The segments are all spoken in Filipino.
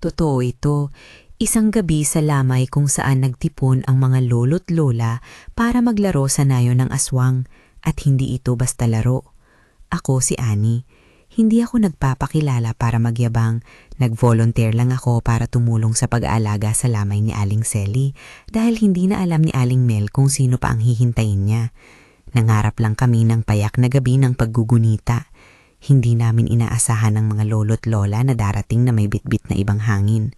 Totoo ito. Isang gabi sa lamay kung saan nagtipon ang mga lolo't lola para maglaro sa nayo ng aswang at hindi ito basta laro. Ako si Annie. Hindi ako nagpapakilala para magyabang. Nag-volunteer lang ako para tumulong sa pag-aalaga sa lamay ni Aling Selly dahil hindi na alam ni Aling Mel kung sino pa ang hihintayin niya. Nangarap lang kami ng payak na gabi ng paggugunita. Hindi namin inaasahan ng mga lolo't lola na darating na may bitbit na ibang hangin.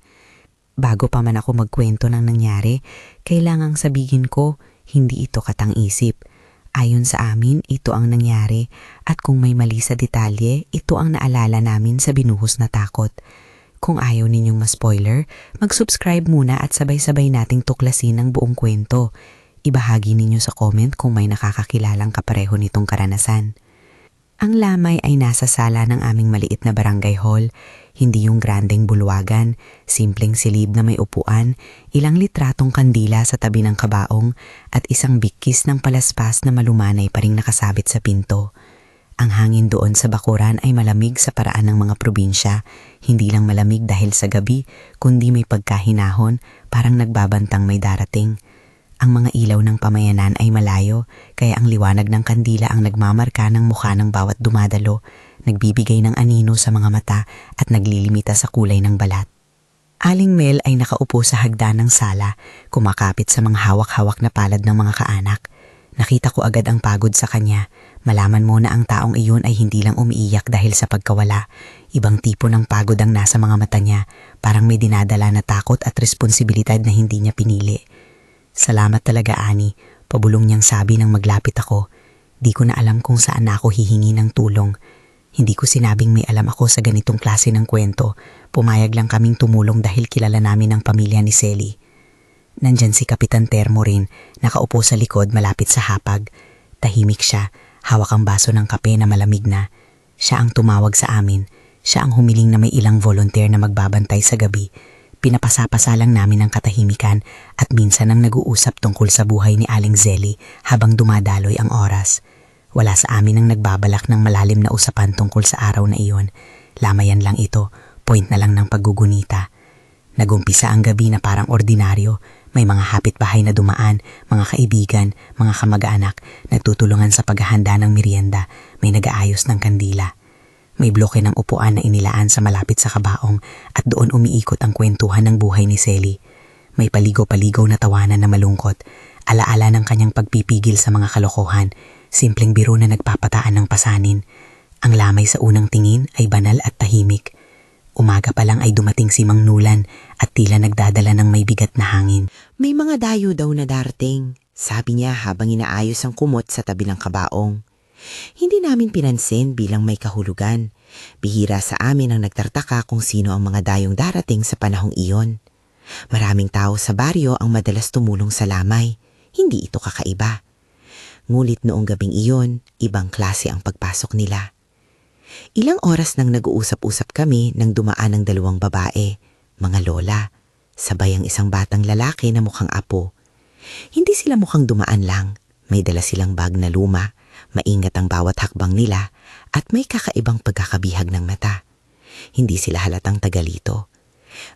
Bago pa man ako magkwento ng nangyari, kailangang sabihin ko, hindi ito katang-isip. Ayon sa amin, ito ang nangyari at kung may mali sa detalye, ito ang naalala namin sa binuhos na takot. Kung ayaw ninyong ma-spoiler, mag-subscribe muna at sabay-sabay nating tuklasin ang buong kwento. Ibahagi ninyo sa comment kung may nakakakilalang kapareho nitong karanasan. Ang lamay ay nasa sala ng aming maliit na barangay hall, hindi yung grandeng bulwagan, simpleng silid na may upuan, ilang litratong kandila sa tabi ng kabaong at isang bigkis ng palaspas na malumanay pa ring nakasabit sa pinto. Ang hangin doon sa bakuran ay malamig sa paraan ng mga probinsya, hindi lang malamig dahil sa gabi, kundi may pagkahinahon, parang nagbabantang may darating. Ang mga ilaw ng pamayanan ay malayo, kaya ang liwanag ng kandila ang nagmamarka ng mukha ng bawat dumadalo, nagbibigay ng anino sa mga mata at naglilimita sa kulay ng balat. Aling Mel ay nakaupo sa hagdan ng sala, kumakapit sa mga hawak-hawak na palad ng mga kaanak. Nakita ko agad ang pagod sa kanya. Malaman mo na ang taong iyon ay hindi lang umiiyak dahil sa pagkawala. Ibang tipo ng pagod ang nasa mga mata niya, parang may dinadala na takot at responsibilidad na hindi niya pinili. Salamat talaga, Annie, pabulong niyang sabi nang maglapit ako. Di ko na alam kung saan na ako hihingi ng tulong. Hindi ko sinabing may alam ako sa ganitong klase ng kwento. Pumayag lang kaming tumulong dahil kilala namin ang pamilya ni Selly. Nandyan si Kapitan Termo rin, nakaupo sa likod malapit sa hapag. Tahimik siya, hawak ang baso ng kape na malamig na. Siya ang tumawag sa amin. Siya ang humiling na may ilang volunteer na magbabantay sa gabi. Pinapasa-pasa lang namin ang katahimikan at minsan ang nag-uusap tungkol sa buhay ni Aling Selly habang dumadaloy ang oras. Wala sa amin ang nagbabalak ng malalim na usapan tungkol sa araw na iyon. Lamayan lang ito, point na lang ng paggugunita. Nagumpisa ang gabi na parang ordinaryo. May mga hapitbahay na dumaan, mga kaibigan, mga kamag-anak, nagtutulungan sa paghahanda ng merienda, may nag-aayos ng kandila. May bloke ng upuan na inilaan sa malapit sa kabaong at doon umiikot ang kwentuhan ng buhay ni Selly. May paligaw-paligaw na tawanan na malungkot, alaala ng kanyang pagpipigil sa mga kalokohan, simpleng biro na nagpapataan ng pasanin. Ang lamay sa unang tingin ay banal at tahimik. Umaga pa lang ay dumating si Mang Nulan at tila nagdadala ng may bigat na hangin. May mga dayo daw na darating, sabi niya habang inaayos ang kumot sa tabi ng kabaong. Hindi namin pinansin bilang may kahulugan. Bihira sa amin ang nagtartaka kung sino ang mga dayong darating sa panahong iyon. Maraming tao sa baryo ang madalas tumulong sa lamay. Hindi ito kakaiba. Ngulit noong gabing iyon, ibang klase ang pagpasok nila. Ilang oras nang nag-uusap-usap kami nang dumaan ang dalawang babae, mga lola, sabay ang isang batang lalaki na mukhang apo. Hindi sila mukhang dumaan lang, may dala silang bag na luma. Maingat ang bawat hakbang nila at may kakaibang pagkakabihag ng mata. Hindi sila halatang tagalito.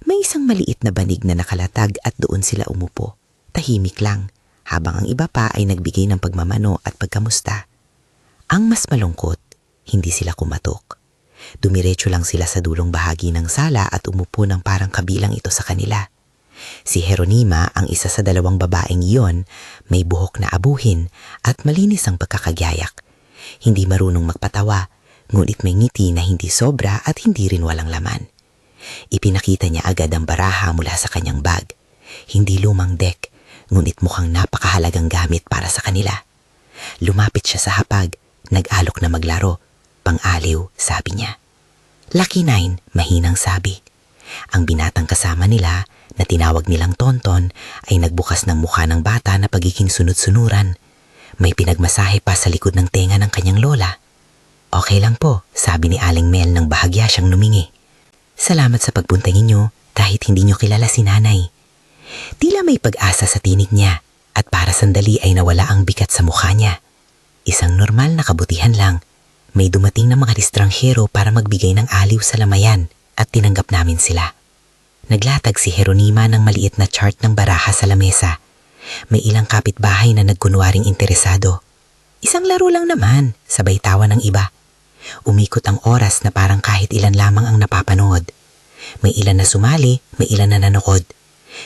May isang maliit na banig na nakalatag at doon sila umupo. Tahimik lang, habang ang iba pa ay nagbigay ng pagmamano at pagkamusta. Ang mas malungkot, hindi sila kumatok. Dumiretso lang sila sa dulong bahagi ng sala at umupo ng parang kabilang ito sa kanila. Si Jeronima, ang isa sa dalawang babaeng iyon, may buhok na abuhin at malinis ang pagkakagyayak. Hindi marunong magpatawa, ngunit may ngiti na hindi sobra at hindi rin walang laman. Ipinakita niya agad ang baraha mula sa kanyang bag. Hindi lumang deck, ngunit mukhang napakahalagang gamit para sa kanila. Lumapit siya sa hapag, nag-alok na maglaro. Pang-aliw, sabi niya. Lucky 9, mahinang sabi. Ang binatang kasama nila, na tinawag nilang Tonton, ay nagbukas ng mukha ng bata na pagiging sunod-sunuran. May pinagmasahe pa sa likod ng tenga ng kanyang lola. Okay lang po, sabi ni Aling Mel nang bahagya siyang numingi. Salamat sa pagpunta ninyo kahit hindi nyo kilala si nanay. Tila may pag-asa sa tinig niya at para sandali ay nawala ang bigat sa mukha niya. Isang normal na kabutihan lang. May dumating na mga estranghero para magbigay ng aliw sa lamayan at tinanggap namin sila. Naglatag si Jeronima ng maliit na chart ng baraha sa lamesa. May ilang kapitbahay na nagkunwaring interesado. Isang laro lang naman, sabay tawa ng iba. Umikot ang oras na parang kahit ilan lamang ang napapanood. May ilan na sumali, may ilan na nanood.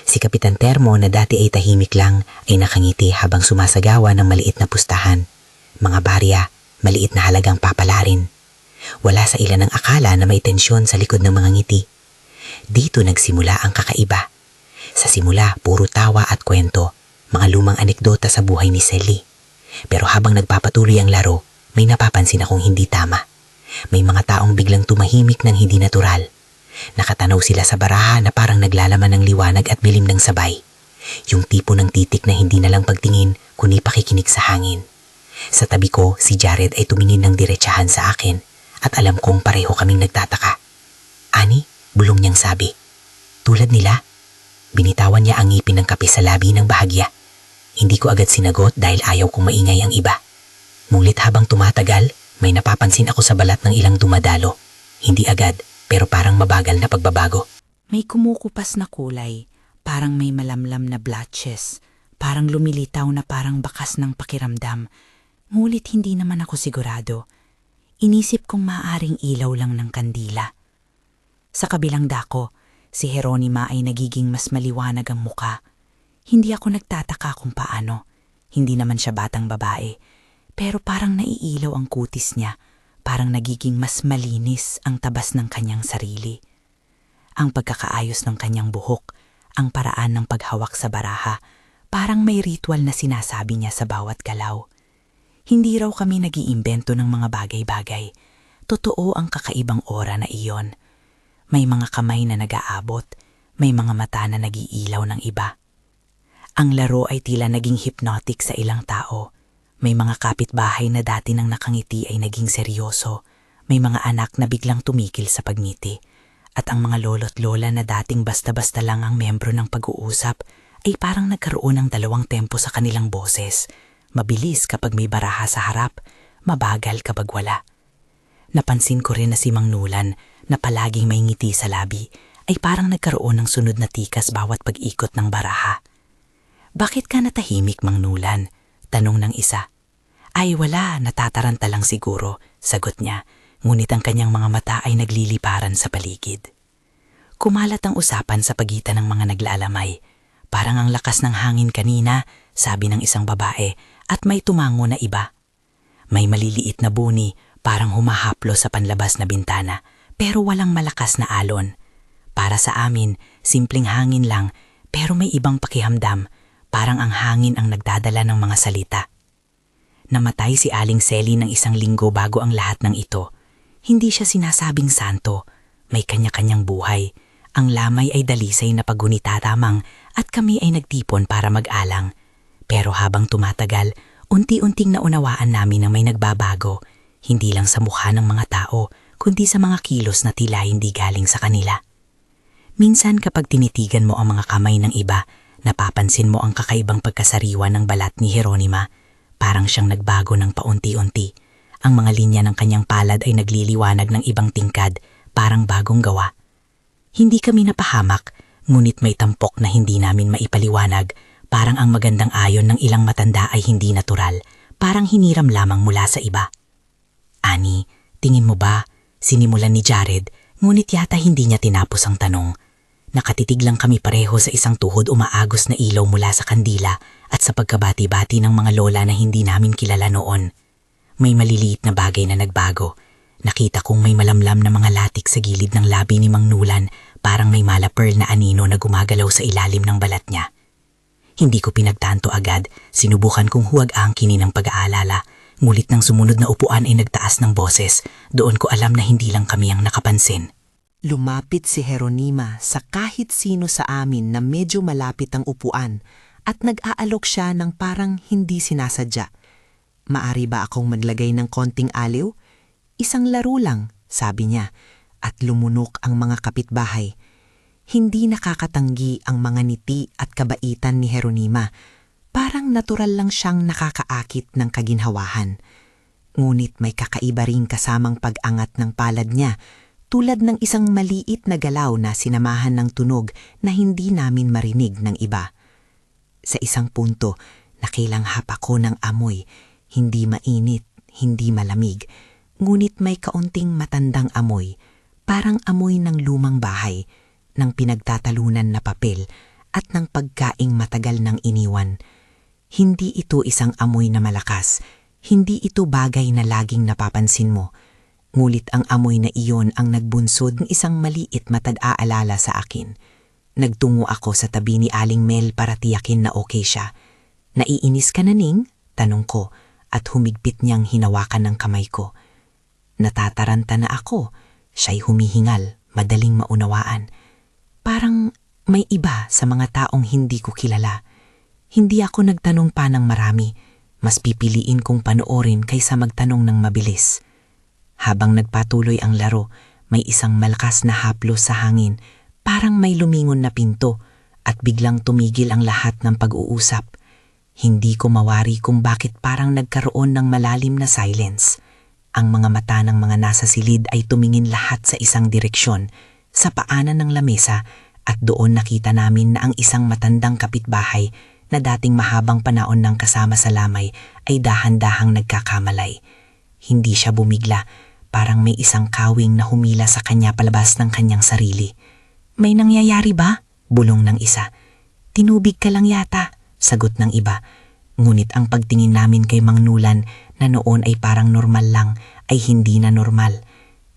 Si Kapitan Termo na dati ay tahimik lang ay nakangiti habang sumasagawa ng maliit na pustahan. Mga barya, maliit na halagang papalarin. Wala sa ilan ang akala na may tensyon sa likod ng mga ngiti. Dito nagsimula ang kakaiba. Sa simula, puro tawa at kwento, mga lumang anekdota sa buhay ni Selly. Pero habang nagpapatuloy ang laro, may napapansin akong hindi tama. May mga taong biglang tumahimik ng hindi natural. Nakatanaw sila sa baraha na parang naglalaman ng liwanag at dilim ng sabay. Yung tipo ng titik na hindi na lang pagtingin, kundi pakikinig sa hangin. Sa tabi ko, si Jared ay tumingin ng diretsahan sa akin at alam kong pareho kaming nagtataka. Ani, bulong niyang sabi. Tulad nila? Binitawan niya ang ngipin ng kape sa labi ng bahagya. Hindi ko agad sinagot dahil ayaw kong maingay ang iba. Ngunit habang tumatagal, may napapansin ako sa balat ng ilang dumadalo. Hindi agad, pero parang mabagal na pagbabago. May kumukupas na kulay, parang may malamlam na blotches, parang lumilitaw na parang bakas ng pakiramdam. Ngunit hindi naman ako sigurado. Inisip kong maaaring ilaw lang ng kandila. Sa kabilang dako, si Jeronima ay nagiging mas maliwanag ang muka. Hindi ako nagtataka kung paano. Hindi naman siya batang babae, pero parang naiilaw ang kutis niya. Parang nagiging mas malinis ang tabas ng kanyang sarili. Ang pagkakaayos ng kanyang buhok, ang paraan ng paghawak sa baraha, parang may ritual na sinasabi niya sa bawat galaw. Hindi raw kami nag-iimbento ng mga bagay-bagay. Totoo ang kakaibang aura na iyon. May mga kamay na nag-aabot, may mga mata na nag-iilaw ng iba. Ang laro ay tila naging hypnotic sa ilang tao. May mga kapitbahay na dati nang nakangiti ay naging seryoso. May mga anak na biglang tumikil sa pagngiti. At ang mga lolo't lola na dating basta-basta lang ang membro ng pag-uusap ay parang nagkaroon ng dalawang tempo sa kanilang boses. Mabilis kapag may baraha sa harap, mabagal kapag wala. Napansin ko rin na si Mang Nulan na palaging may ngiti sa labi ay parang nagkaroon ng sunod na tikas bawat pag-ikot ng baraha. Bakit ka natahimik, Mang Nulan? Tanong ng isa. Ay wala, natataranta lang siguro, sagot niya, ngunit ang kanyang mga mata ay nagliliparan sa paligid. Kumalat ang usapan sa pagitan ng mga naglalamay. Parang ang lakas ng hangin kanina, sabi ng isang babae, at may tumango na iba. May maliliit na buni, parang humahaplo sa panlabas na bintana, pero walang malakas na alon. Para sa amin, simpleng hangin lang, pero may ibang pakihamdam. Parang ang hangin ang nagdadala ng mga salita. Namatay si Aling Selly ng 1 linggo bago ang lahat ng ito. Hindi siya sinasabing santo. May kanya-kanyang buhay. Ang lamay ay dalisay na paggunita tamang at kami ay nagtipon para mag-alang. Pero habang tumatagal, unti-unting naunawaan namin na may nagbabago. Hindi lang sa mukha ng mga tao, kundi sa mga kilos na tila hindi galing sa kanila. Minsan kapag tinitigan mo ang mga kamay ng iba, napapansin mo ang kakaibang pagkasariwa ng balat ni Jeronima. Parang siyang nagbago ng paunti-unti. Ang mga linya ng kanyang palad ay nagliliwanag ng ibang tingkad, parang bagong gawa. Hindi kami napahamak, ngunit may tampok na hindi namin maipaliwanag. Parang ang magandang ayon ng ilang matanda ay hindi natural, parang hiniram lamang mula sa iba. Ani, tingin mo ba? Sinimulan ni Jared, ngunit yata hindi niya tinapos ang tanong. Nakatitig lang kami pareho sa isang tuhod umaagos na ilaw mula sa kandila at sa pagkabati-bati ng mga lola na hindi namin kilala noon. May maliliit na bagay na nagbago. Nakita kong may malamlam na mga latik sa gilid ng labi ni Mang Nulan, parang may mala pearl na anino na gumagalaw sa ilalim ng balat niya. Hindi ko pinagtanto agad, sinubukan kong huwag angkinin ng pag-aalala, ngulit ng sumunod na upuan ay nagtaas ng boses, doon ko alam na hindi lang kami ang nakapansin. Lumapit si Jeronima sa kahit sino sa amin na medyo malapit ang upuan at nag-aalok siya ng parang hindi sinasadya. Maari ba akong maglagay ng konting aliw? Isang laro lang, sabi niya, at lumunok ang mga kapitbahay. Hindi nakakatanggi ang mga ngiti at kabaitan ni Jeronima. Parang natural lang siyang nakakaakit ng kaginhawahan. Ngunit may kakaiba ring kasamang pag-angat ng palad niya, tulad ng isang maliit na galaw na sinamahan ng tunog na hindi namin marinig ng iba. Sa isang punto, nakilanghap ako ng amoy, hindi mainit, hindi malamig, ngunit may kaunting matandang amoy, parang amoy ng lumang bahay, ng pinagtatalunan na papel at ng pagkaing matagal ng iniwan. Hindi ito isang amoy na malakas, hindi ito bagay na laging napapansin mo. Ngulit ang amoy na iyon ang nagbunsod ng isang maliit matag-aalala sa akin. Nagtungo ako sa tabi ni Aling Mel para tiyakin na okay siya. Naiinis ka na, Ning? Tanong ko at humigpit niyang hinawakan ng kamay ko. Natataranta na ako. Siya'y humihingal, madaling maunawaan. Parang may iba sa mga taong hindi ko kilala. Hindi ako nagtanong pa ng marami. Mas pipiliin kong panoorin kaysa magtanong ng mabilis. Habang nagpatuloy ang laro, may isang malakas na haplos sa hangin, parang may lumingon na pinto at biglang tumigil ang lahat ng pag-uusap. Hindi ko mawari kung bakit parang nagkaroon ng malalim na silence. Ang mga mata ng mga nasa silid ay tumingin lahat sa isang direksyon, sa paanan ng lamesa, at doon nakita namin na ang isang matandang kapitbahay na dating mahabang panahon ng kasama sa lamay ay dahan-dahang nagkakamalay. Hindi siya bumigla, parang may isang kawing na humila sa kanya palabas ng kanyang sarili. May nangyayari ba? Bulong ng isa. Tinubig ka lang yata, sagot ng iba. Ngunit ang pagtingin namin kay Mang Nulan na noon ay parang normal lang, ay hindi na normal.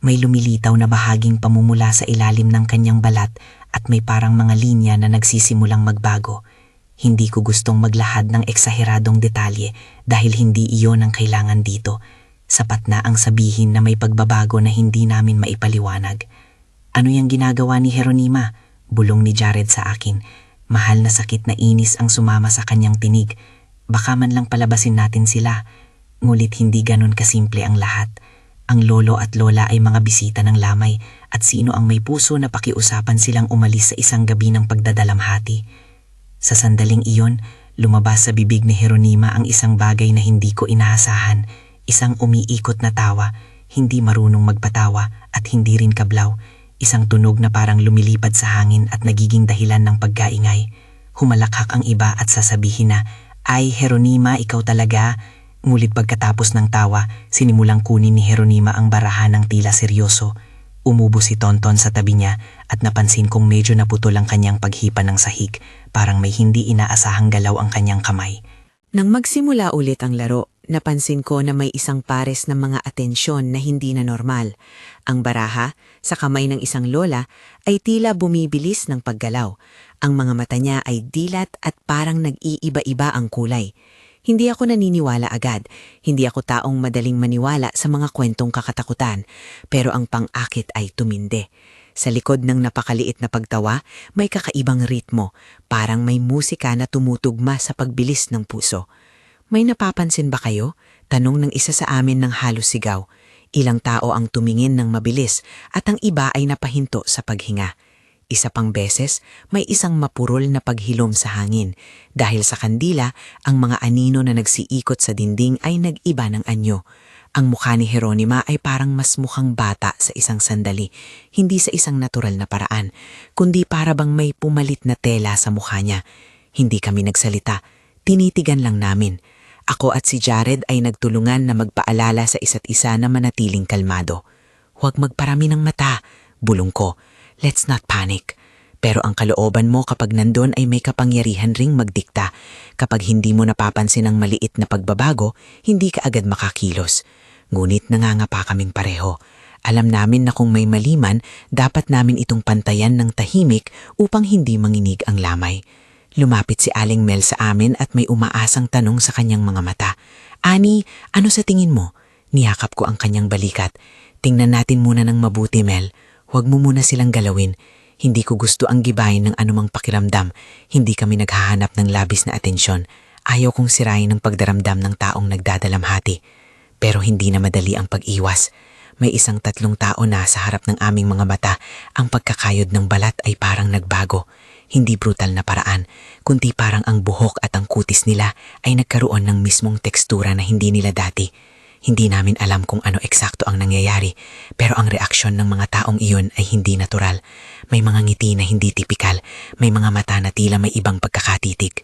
May lumilitaw na bahaging pamumula sa ilalim ng kanyang balat at may parang mga linya na nagsisimulang magbago. Hindi ko gustong maglahad ng eksaheradong detalye dahil hindi iyon ang kailangan dito. Sapat na ang sabihin na may pagbabago na hindi namin maipaliwanag. Ano yung ginagawa ni Jeronima? Bulong ni Jared sa akin. Mahal na sakit na inis ang sumama sa kanyang tinig. Baka man lang palabasin natin sila. Ngulit hindi ganun kasimple ang lahat. Ang lolo at lola ay mga bisita ng lamay at sino ang may puso na pakiusapan silang umalis sa isang gabi ng pagdadalamhati. Sa sandaling iyon, lumabas sa bibig ni Jeronima ang isang bagay na hindi ko inaasahan. Isang umiikot na tawa, hindi marunong magpatawa at hindi rin kablaw. Isang tunog na parang lumilipad sa hangin at nagiging dahilan ng pagkaingay. Humalakhak ang iba at sasabihin na, "Ay, Jeronima, ikaw talaga." Ngulit pagkatapos ng tawa, sinimulang kunin ni Jeronima ang barahan ng tila seryoso. Umubo si Tonton sa tabi niya at napansin kong medyo naputol ang kanyang paghipa ng sahig. Parang may hindi inaasahang galaw ang kanyang kamay. Nang magsimula ulit ang laro, napansin ko na may isang pares ng mga atensyon na hindi na normal. Ang baraha, sa kamay ng isang lola, ay tila bumibilis ng paggalaw. Ang mga mata niya ay dilat at parang nag-iiba-iba ang kulay. Hindi ako naniniwala agad. Hindi ako taong madaling maniwala sa mga kwentong kakatakutan. Pero ang pang-akit ay tumindi. Sa likod ng napakaliit na pagtawa, may kakaibang ritmo. Parang may musika na tumutugma sa pagbilis ng puso. May napapansin ba kayo? Tanong ng isa sa amin ng halos sigaw. Ilang tao ang tumingin ng mabilis at ang iba ay napahinto sa paghinga. Isa pang beses, may isang mapurol na paghilom sa hangin. Dahil sa kandila, ang mga anino na nagsiikot sa dinding ay nag-iba ng anyo. Ang mukha ni Jeronima ay parang mas mukhang bata sa isang sandali, hindi sa isang natural na paraan, kundi para bang may pumalit na tela sa mukha niya. Hindi kami nagsalita, tinitigan lang namin. Ako at si Jared ay nagtulungan na magpaalala sa isa't isa na manatiling kalmado. Huwag magparami ng mata, bulong ko. Let's not panic. Pero ang kalooban mo kapag nandun ay may kapangyarihan ring magdikta. Kapag hindi mo napapansin ang maliit na pagbabago, hindi ka agad makakilos. Ngunit nangangapa kaming pareho. Alam namin na kung may maliman, dapat namin itong pantayan ng tahimik upang hindi manginig ang lamay. Lumapit si Aling Mel sa amin at may umaasang tanong sa kanyang mga mata. Ani, ano sa tingin mo? Niyakap ko ang kanyang balikat. Tingnan natin muna ng mabuti, Mel. Huwag mo muna silang galawin. Hindi ko gusto ang gibayin ng anumang pakiramdam. Hindi kami naghahanap ng labis na atensyon. Ayaw kong sirain ang pagdaramdam ng taong nagdadalamhati. Pero hindi na madali ang pag-iwas. May isang 3 tao na sa harap ng aming mga mata. Ang pagkakayod ng balat ay parang nagbago. Hindi brutal na paraan, kundi parang ang buhok at ang kutis nila ay nagkaroon ng mismong tekstura na hindi nila dati. Hindi namin alam kung ano eksakto ang nangyayari, pero ang reaksyon ng mga taong iyon ay hindi natural. May mga ngiti na hindi tipikal, may mga mata na tila may ibang pagkakatitig.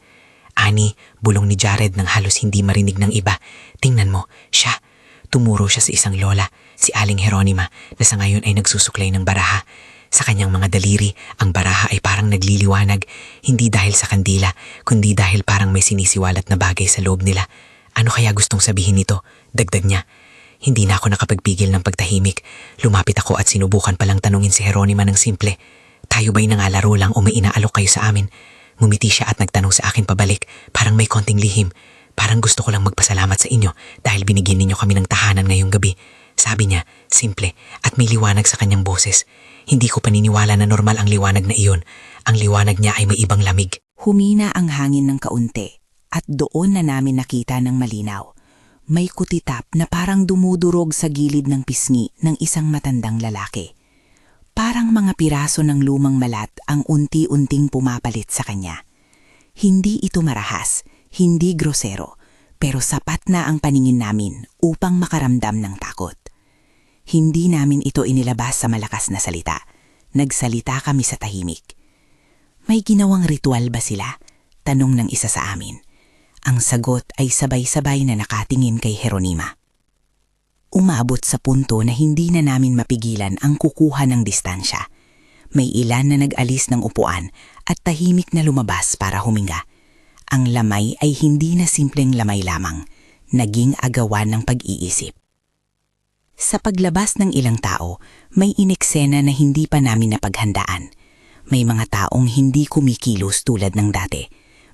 Ani, bulong ni Jared nang halos hindi marinig ng iba. Tingnan mo, siya. Tumuro siya sa isang lola, si Aling Jeronima, na sa ngayon ay nagsusuklay ng baraha. Sa kanyang mga daliri, ang baraha ay parang nagliliwanag, hindi dahil sa kandila, kundi dahil parang may sinisiwalat na bagay sa loob nila. Ano kaya gustong sabihin nito? Dagdag niya. Hindi na ako nakapagpigil ng pagtahimik. Lumapit ako at sinubukan palang tanungin si Jeronima ng simple. Tayo ba'y nangalaro lang o may inaalok kayo sa amin? Ngumiti siya at nagtanong sa akin pabalik, parang may konting lihim. Parang gusto ko lang magpasalamat sa inyo dahil binigyan ninyo kami ng tahanan ngayong gabi. Sabi niya, simple at may liwanag sa kanyang boses. Hindi ko paniniwala na normal ang liwanag na iyon. Ang liwanag niya ay may ibang lamig. Humina ang hangin ng kaunti at doon na namin nakita ng malinaw. May kutitap na parang dumudurog sa gilid ng pisngi ng isang matandang lalaki. Parang mga piraso ng lumang malat ang unti-unting pumapalit sa kanya. Hindi ito marahas, hindi grosero, pero sapat na ang paningin namin upang makaramdam ng takot. Hindi namin ito inilabas sa malakas na salita. Nagsalita kami sa tahimik. May ginawang ritual ba sila? Tanong ng isa sa amin. Ang sagot ay sabay-sabay na nakatingin kay Jeronima. Umabot sa punto na hindi na namin mapigilan ang kukuha ng distansya. May ilan na nag-alis ng upuan at tahimik na lumabas para huminga. Ang lamay ay hindi na simpleng lamay lamang, naging agawan ng pag-iisip. Sa paglabas ng ilang tao, may ineksena na hindi pa namin napaghandaan. May mga taong hindi kumikilos tulad ng dati.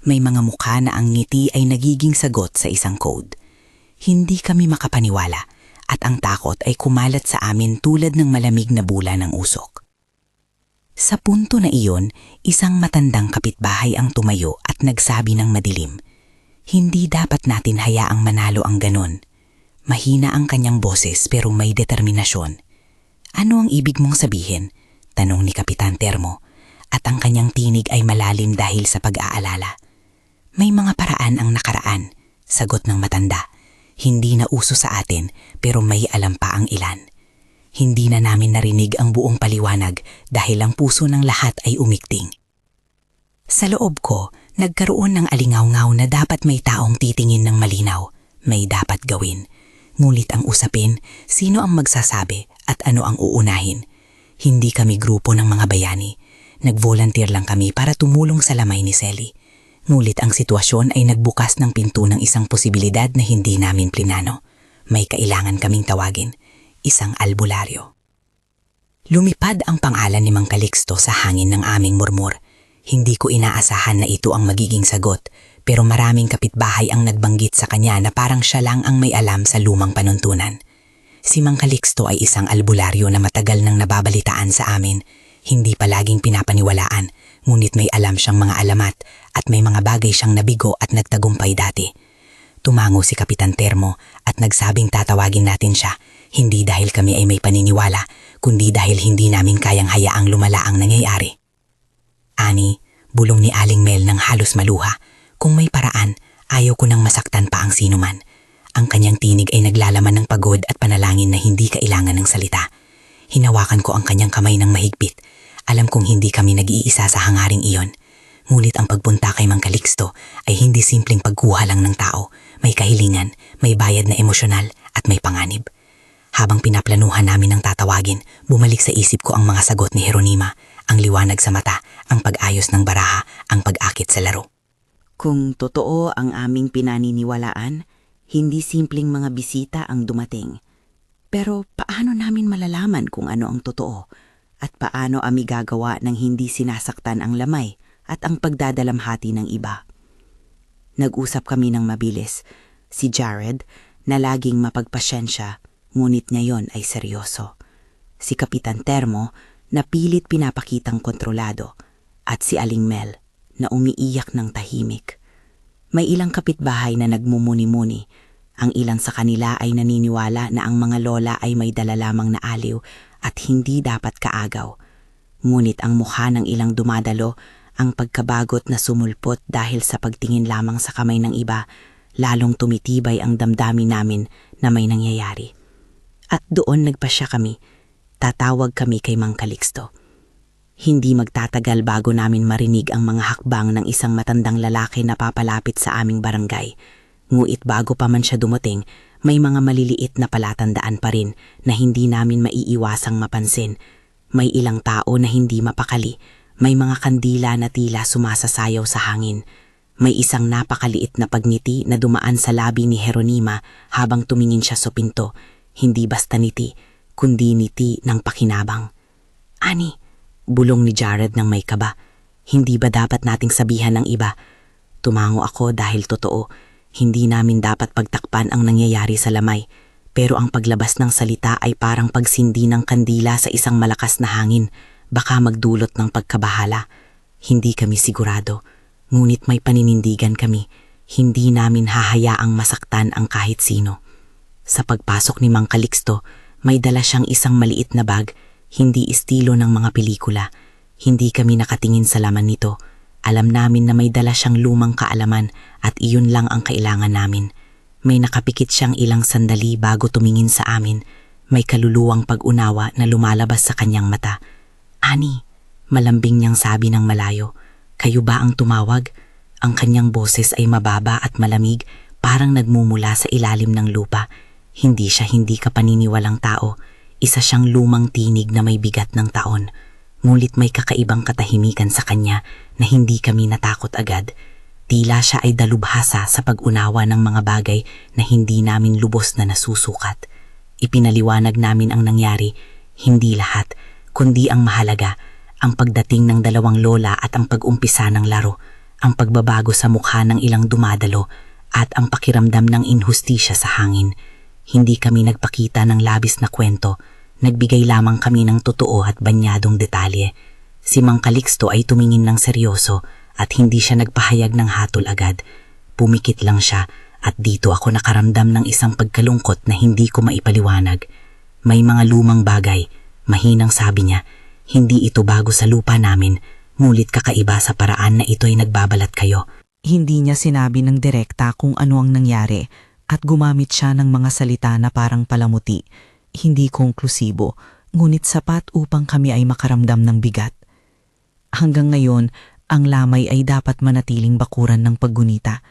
May mga mukha na ang ngiti ay nagiging sagot sa isang code. Hindi kami makapaniwala at ang takot ay kumalat sa amin tulad ng malamig na bula ng usok. Sa punto na iyon, isang matandang kapitbahay ang tumayo at nagsabi ng madilim. Hindi dapat natin hayaang manalo ang ganon. Mahina ang kanyang boses pero may determinasyon. Ano ang ibig mong sabihin? Tanong ni Kapitan Termo at ang kanyang tinig ay malalim dahil sa pag-aalala. May mga paraan ang nakaraan, sagot ng matanda. Hindi na uso sa atin pero may alam pa ang ilan. Hindi na namin narinig ang buong paliwanag dahil ang puso ng lahat ay umikting. Sa loob ko, nagkaroon ng alingaw-ngaw na dapat may taong titingin ng malinaw, may dapat gawin. Ngunit ang usapin, sino ang magsasabi at ano ang uunahin? Hindi kami grupo ng mga bayani. Nag-volunteer lang kami para tumulong sa lamay ni Selly. Ngunit ang sitwasyon ay nagbukas ng pinto ng isang posibilidad na hindi namin plinano. May kailangan kaming tawagin, isang albularyo. Lumipad ang pangalan ni Mang Calixto sa hangin ng aming murmur. Hindi ko inaasahan na ito ang magiging sagot, pero maraming kapitbahay ang nagbanggit sa kanya na parang siya lang ang may alam sa lumang panuntunan. Si Mang Calixto ay isang albularyo na matagal nang nababalitaan sa amin. Hindi palaging pinapaniwalaan, ngunit may alam siyang mga alamat at may mga bagay siyang nabigo at nagtagumpay dati. Tumango si Kapitan Termo at nagsabing tatawagin natin siya, hindi dahil kami ay may paniniwala, kundi dahil hindi namin kayang hayaang lumala ang nangyayari. Ani, bulong ni Aling Mel ng halos maluha, kung may paraan, ayaw ko nang masaktan pa ang sinuman. Ang kanyang tinig ay naglalaman ng pagod at panalangin na hindi kailangan ng salita. Hinawakan ko ang kanyang kamay ng mahigpit. Alam kong hindi kami nag-iisa sa hangaring iyon. Ngunit ang pagpunta kay Mang Calixto ay hindi simpleng pagkuha lang ng tao. May kahilingan, may bayad na emosyonal at may panganib. Habang pinaplanuhan namin ang tatawagin, bumalik sa isip ko ang mga sagot ni Jeronima, ang liwanag sa mata, ang pag-ayos ng baraha, ang pag-akit sa laro. Kung totoo ang aming pinaniniwalaan, hindi simpleng mga bisita ang dumating. Pero paano namin malalaman kung ano ang totoo? At paano kami gagawa ng hindi sinasaktan ang lamay at ang pagdadalamhati ng iba? Nag-usap kami ng mabilis. Si Jared, na laging mapagpasyensya, ngunit ngayon ay seryoso. Si Kapitan Termo, na pilit pinapakitang kontrolado. At si Aling Mel, na umiiyak ng tahimik. May ilang kapitbahay na nagmumuni-muni. Ang ilan sa kanila ay naniniwala na ang mga lola ay may dala lamang na aliw at hindi dapat kaagaw. Ngunit ang mukha ng ilang dumadalo, ang pagkabagot na sumulpot dahil sa pagtingin lamang sa kamay ng iba, lalong tumitibay ang damdamin namin na may nangyayari. At doon nagpasya kami, tatawag kami kay Mang Calixto. Hindi magtatagal bago namin marinig ang mga hakbang ng isang matandang lalaki na papalapit sa aming barangay. Nguit bago pa man siya dumating, may mga maliliit na palatandaan pa rin na hindi namin maiiwasang mapansin. May ilang tao na hindi mapakali, may mga kandila na tila sumasasayaw sa hangin. May isang napakaliit na pagngiti na dumaan sa labi ni Jeronima habang tumingin siya sa pinto. Hindi basta ngiti, kundi ngiti ng pakinabang. "Ani," bulong ni Jared ng may kaba. "Hindi ba dapat nating sabihan ng iba?" Tumango ako dahil totoo, hindi namin dapat pagtakpan ang nangyayari sa lamay. Pero ang paglabas ng salita ay parang pagsindi ng kandila sa isang malakas na hangin, baka magdulot ng pagkabahala. Hindi kami sigurado. Ngunit may paninindigan kami, hindi namin hahayaang masaktan ang kahit sino. Sa pagpasok ni Mang Calixto, may dala siyang isang maliit na bag, hindi estilo ng mga pelikula. Hindi kami nakatingin sa laman nito. Alam namin na may dala siyang lumang kaalaman at iyon lang ang kailangan namin. May nakapikit siyang ilang sandali bago tumingin sa amin. May kaluluwang pag-unawa na lumalabas sa kanyang mata. "Ani," malambing niyang sabi ng malayo. "Kayo ba ang tumawag?" Ang kanyang boses ay mababa at malamig, parang nagmumula sa ilalim ng lupa. Hindi siya hindi kapaniniwalang tao. Isa siyang lumang tinig na may bigat ng taon. Ngunit may kakaibang katahimikan sa kanya na hindi kami natakot agad. Tila siya ay dalubhasa sa pag-unawa ng mga bagay na hindi namin lubos na nasusukat. Ipinaliwanag namin ang nangyari, hindi lahat, kundi ang mahalaga. Ang pagdating ng dalawang lola at ang pag-umpisa ng laro, ang pagbabago sa mukha ng ilang dumadalo at ang pakiramdam ng inhustisya sa hangin. Hindi kami nagpakita ng labis na kwento, nagbigay lamang kami ng totoo at banyadong detalye. Si Mang Calixto ay tumingin ng seryoso at hindi siya nagpahayag ng hatol agad. Pumikit lang siya at dito ako nakaramdam ng isang pagkalungkot na hindi ko maipaliwanag. "May mga lumang bagay," mahinang sabi niya. "Hindi ito bago sa lupa namin, ngunit kakaiba sa paraan na ito'y nagbabalat kayo." Hindi niya sinabi ng direkta kung ano ang nangyari at gumamit siya ng mga salita na parang palamuti. Hindi konklusibo, ngunit sapat upang kami ay makaramdam ng bigat. Hanggang ngayon, ang lamay ay dapat manatiling bakuran ng paggunita.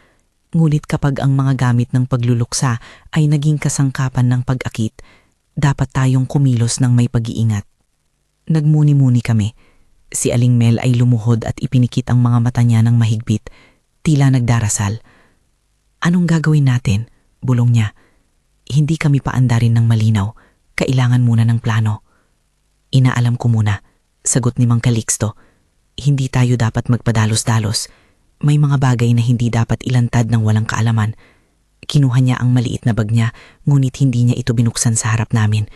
Ngunit kapag ang mga gamit ng pagluluksa ay naging kasangkapan ng pag-akit, dapat tayong kumilos ng may pag-iingat. Nagmuni-muni kami. Si Aling Mel ay lumuhod at ipinikit ang mga mata niya ng mahigpit, tila nagdarasal. "Anong gagawin natin?" bulong niya. "Hindi kami paandarin ng malinaw. Kailangan muna ng plano." "Inaalam ko muna," sagot ni Mang Calixto. "Hindi tayo dapat magpadalos-dalos. May mga bagay na hindi dapat ilantad ng walang kaalaman." Kinuha niya ang maliit na bag niya, ngunit hindi niya ito binuksan sa harap namin.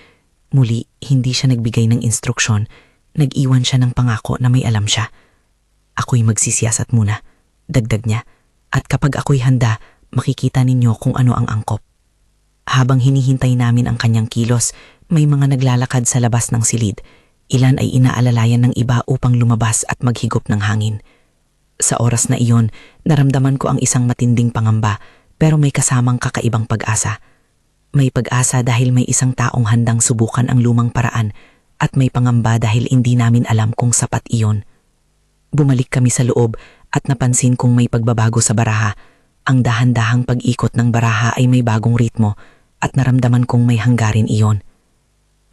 Muli, hindi siya nagbigay ng instruksyon. Nag-iwan siya ng pangako na may alam siya. "Ako'y magsisiyasat muna," dagdag niya. "At kapag ako'y handa, makikita ninyo kung ano ang angkop." Habang hinihintay namin ang kanyang kilos, may mga naglalakad sa labas ng silid. Ilan ay inaalalayan ng iba upang lumabas at maghigop ng hangin. Sa oras na iyon, naramdaman ko ang isang matinding pangamba, pero may kasamang kakaibang pag-asa. May pag-asa dahil may isang taong handang subukan ang lumang paraan at may pangamba dahil hindi namin alam kung sapat iyon. Bumalik kami sa loob at napansin kong may pagbabago sa baraha. Ang dahan-dahang pag-ikot ng baraha ay may bagong ritmo at naramdaman kong may hanggarin iyon.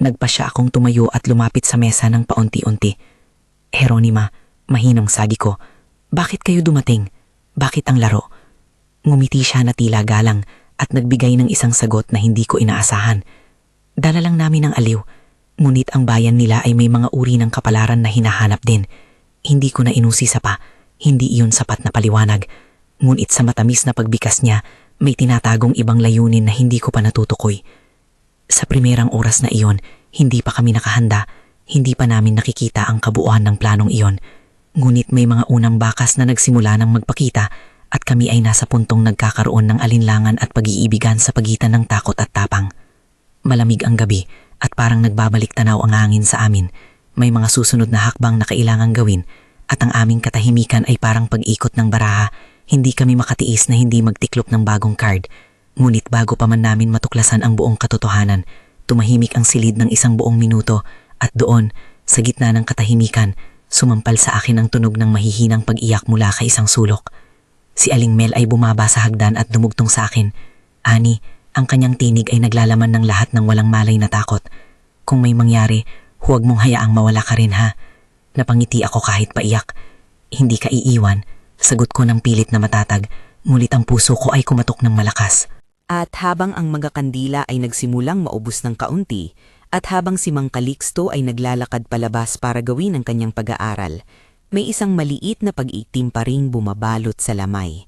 Nagpasya akong tumayo at lumapit sa mesa ng paunti-unti. "Jeronima," mahinang sabi ko, "bakit kayo dumating? Bakit ang laro?" Ngumiti siya na tila galang at nagbigay ng isang sagot na hindi ko inaasahan. "Dala lang namin ang aliw, ngunit ang bayan nila ay may mga uri ng kapalaran na hinahanap din. Hindi ko na inusisa pa, hindi iyon sapat na paliwanag. Ngunit sa matamis na pagbikas niya, may tinatagong ibang layunin na hindi ko pa natutukoy. Sa primerang oras na iyon, hindi pa kami nakahanda, hindi pa namin nakikita ang kabuuan ng planong iyon. Ngunit may mga unang bakas na nagsimula ng magpakita at kami ay nasa puntong nagkakaroon ng alinlangan at pag-iibigan sa pagitan ng takot at tapang. Malamig ang gabi at parang nagbabalik tanaw ang hangin sa amin. May mga susunod na hakbang na kailangang gawin at ang aming katahimikan ay parang pag-ikot ng baraha, Hindi kami makatiis na hindi magtiklop ng bagong card. Ngunit bago pa man namin matuklasan ang buong katotohanan, tumahimik ang silid ng isang buong minuto at doon, sa gitna ng katahimikan, sumampal sa akin ang tunog ng mahihinang pag-iyak mula kay isang sulok. Si Aling Mel ay bumaba sa hagdan at dumugtong sa akin. Ani, ang kanyang tinig ay naglalaman ng lahat ng walang malay na takot. Kung may mangyari, huwag mong hayaang mawala ka rin ha. Napangiti ako kahit paiyak. Hindi ka iiwan, sagot ko ng pilit na matatag, ngulit ang puso ko ay kumatok ng malakas. At habang ang mga kandila ay nagsimulang maubos ng kaunti, at habang si Mang Calixto ay naglalakad palabas para gawin ang kanyang pag-aaral, may isang maliit na pag-itim pa ring bumabalot sa lamay.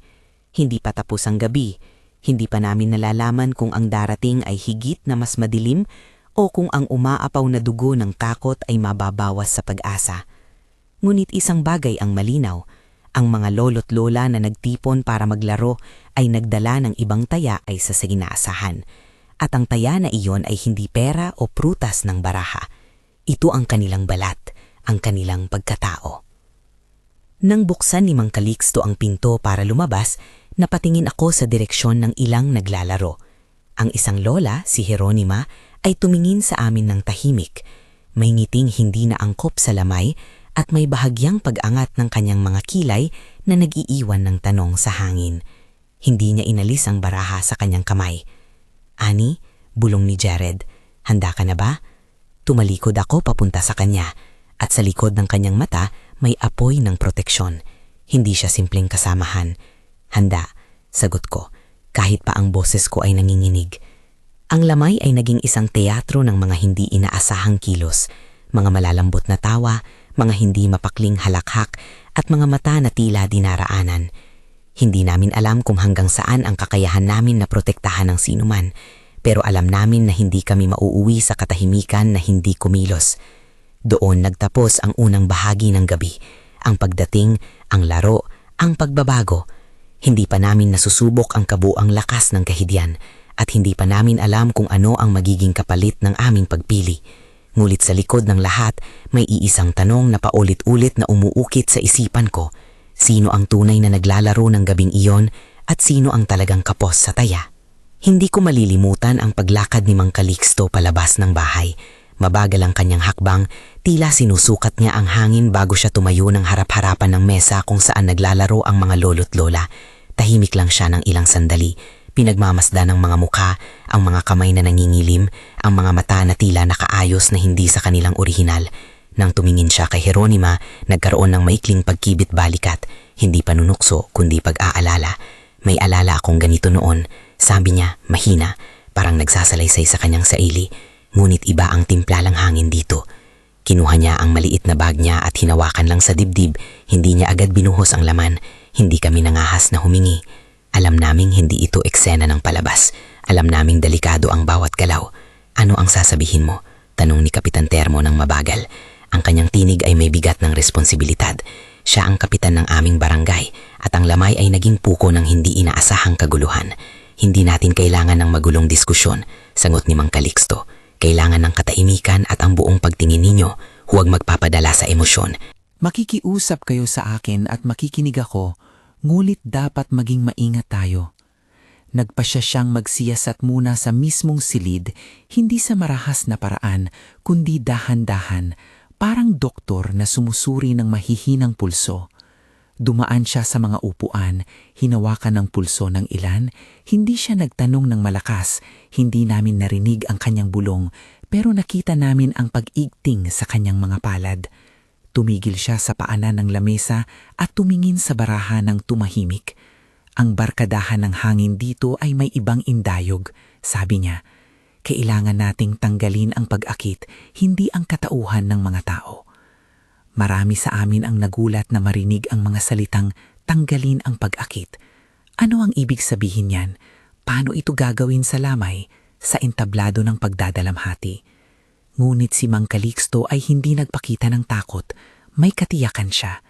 Hindi pa tapos ang gabi, hindi pa namin nalalaman kung ang darating ay higit na mas madilim o kung ang umaapaw na dugo ng takot ay mababawas sa pag-asa. Ngunit isang bagay ang malinaw, ang mga lolo't lola na nagtipon para maglaro ay nagdala ng ibang taya ay sa sinaasahan. At ang taya na iyon ay hindi pera o prutas ng baraha. Ito ang kanilang balat, ang kanilang pagkatao. Nang buksan ni Mang Calixto ang pinto para lumabas, napatingin ako sa direksyon ng ilang naglalaro. Ang isang lola, si Jeronima, ay tumingin sa amin ng tahimik. May ngiting hindi na angkop sa lamay at may bahagyang pag-angat ng kanyang mga kilay na nag-iiwan ng tanong sa hangin. Hindi niya inalis ang baraha sa kanyang kamay. Ani, bulong ni Jared, handa ka na ba? Tumalikod ako papunta sa kanya at sa likod ng kanyang mata may apoy ng proteksyon. Hindi siya simpleng kasamahan. Handa, sagot ko, kahit pa ang boses ko ay nanginginig. Ang lamay ay naging isang teatro ng mga hindi inaasahang kilos, mga malalambot na tawa, mga hindi mapakling halakhak at mga mata na tila dinaraanan. Hindi namin alam kung hanggang saan ang kakayahan namin na protektahan ng sinuman, pero alam namin na hindi kami mauuwi sa katahimikan na hindi kumilos. Doon nagtapos ang unang bahagi ng gabi, ang pagdating, ang laro, ang pagbabago. Hindi pa namin nasusubok ang kabuang lakas ng kahidyan at hindi pa namin alam kung ano ang magiging kapalit ng aming pagpili. Ngulit sa likod ng lahat, may iisang tanong na paulit-ulit na umuukit sa isipan ko. Sino ang tunay na naglalaro ng gabing iyon at sino ang talagang kapos sa taya? Hindi ko malilimutan ang paglakad ni Mang Calixto palabas ng bahay. Mabagal ang kanyang hakbang, tila sinusukat niya ang hangin bago siya tumayo ng harap-harapan ng mesa kung saan naglalaro ang mga lolo't lola. Tahimik lang siya ng ilang sandali. Pinagmamasda ng mga mukha, ang mga kamay na nangingilim, ang mga mata na tila nakaayos na hindi sa kanilang orihinal. Nang tumingin siya kay Jeronima, nagkaroon ng maikling pagkibit balikat, hindi panunukso kundi pag-aalala. May alala akong ganito noon, sabi niya, mahina, parang nagsasalaysay sa kanyang saili, ngunit iba ang timplalang hangin dito. Kinuha niya ang maliit na bag niya at hinawakan lang sa dibdib, hindi niya agad binuhos ang laman, hindi kami nangahas na humingi. Alam naming hindi ito eksena ng palabas, alam naming delikado ang bawat galaw. Ano ang sasabihin mo? Tanong ni Kapitan Termo ng mabagal. Ang kanyang tinig ay may bigat ng responsibilidad. Siya ang kapitan ng aming barangay at ang lamay ay naging puko ng hindi inaasahang kaguluhan. Hindi natin kailangan ng magulong diskusyon, sagot ni Mang Calixto. Kailangan ng katahimikan at ang buong pagtingin ninyo, huwag magpapadala sa emosyon. Makikiusap kayo sa akin at makikinig ako, ngulit dapat maging maingat tayo. Nagpasya siyang magsiyasat muna sa mismong silid, hindi sa marahas na paraan, kundi dahan-dahan, parang doktor na sumusuri ng mahihinang pulso. Dumaan siya sa mga upuan, hinawakan ng pulso ng ilan, hindi siya nagtanong ng malakas, hindi namin narinig ang kanyang bulong, pero nakita namin ang pag-igting sa kanyang mga palad. Tumigil siya sa paanan ng lamesa at tumingin sa baraha ng tumahimik. Ang barkadahan ng hangin dito ay may ibang indayog, sabi niya. Kailangan nating tanggalin ang pag-akit, hindi ang katauhan ng mga tao. Marami sa amin ang nagulat na marinig ang mga salitang tanggalin ang pag-akit. Ano ang ibig sabihin niyan? Paano ito gagawin sa lamay, sa entablado ng pagdadalamhati? Ngunit si Mang Calixto ay hindi nagpakita ng takot, may katiyakan siya.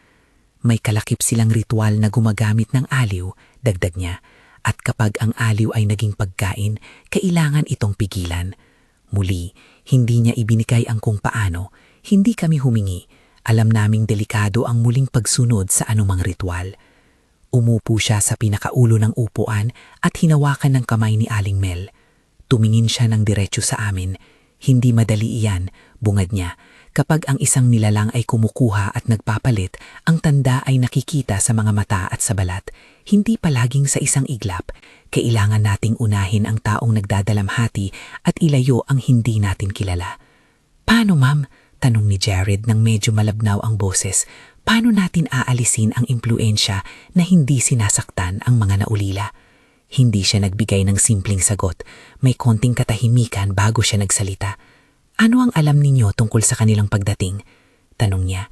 May kalakip silang ritual na gumagamit ng aliw, dagdag niya. At kapag ang aliw ay naging pagkain, kailangan itong pigilan. Muli, hindi niya ibinikay ang kung paano, hindi kami humingi. Alam naming delikado ang muling pagsunod sa anumang ritual. Umupo siya sa pinakaulo ng upuan at hinawakan ng kamay ni Aling Mel. Tumingin siya ng diretso sa amin. Hindi madali iyan, bungad niya. Kapag ang isang nilalang ay kumukuha at nagpapalit, ang tanda ay nakikita sa mga mata at sa balat. Hindi palaging sa isang iglap. Kailangan nating unahin ang taong nagdadalamhati at ilayo ang hindi natin kilala. Paano, ma'am? Tanong ni Jared nang medyo malabnaw ang boses. Paano natin aalisin ang impluensya na hindi sinasaktan ang mga naulila? Hindi siya nagbigay ng simpleng sagot. May konting katahimikan bago siya nagsalita. Ano ang alam ninyo tungkol sa kanilang pagdating? Tanong niya.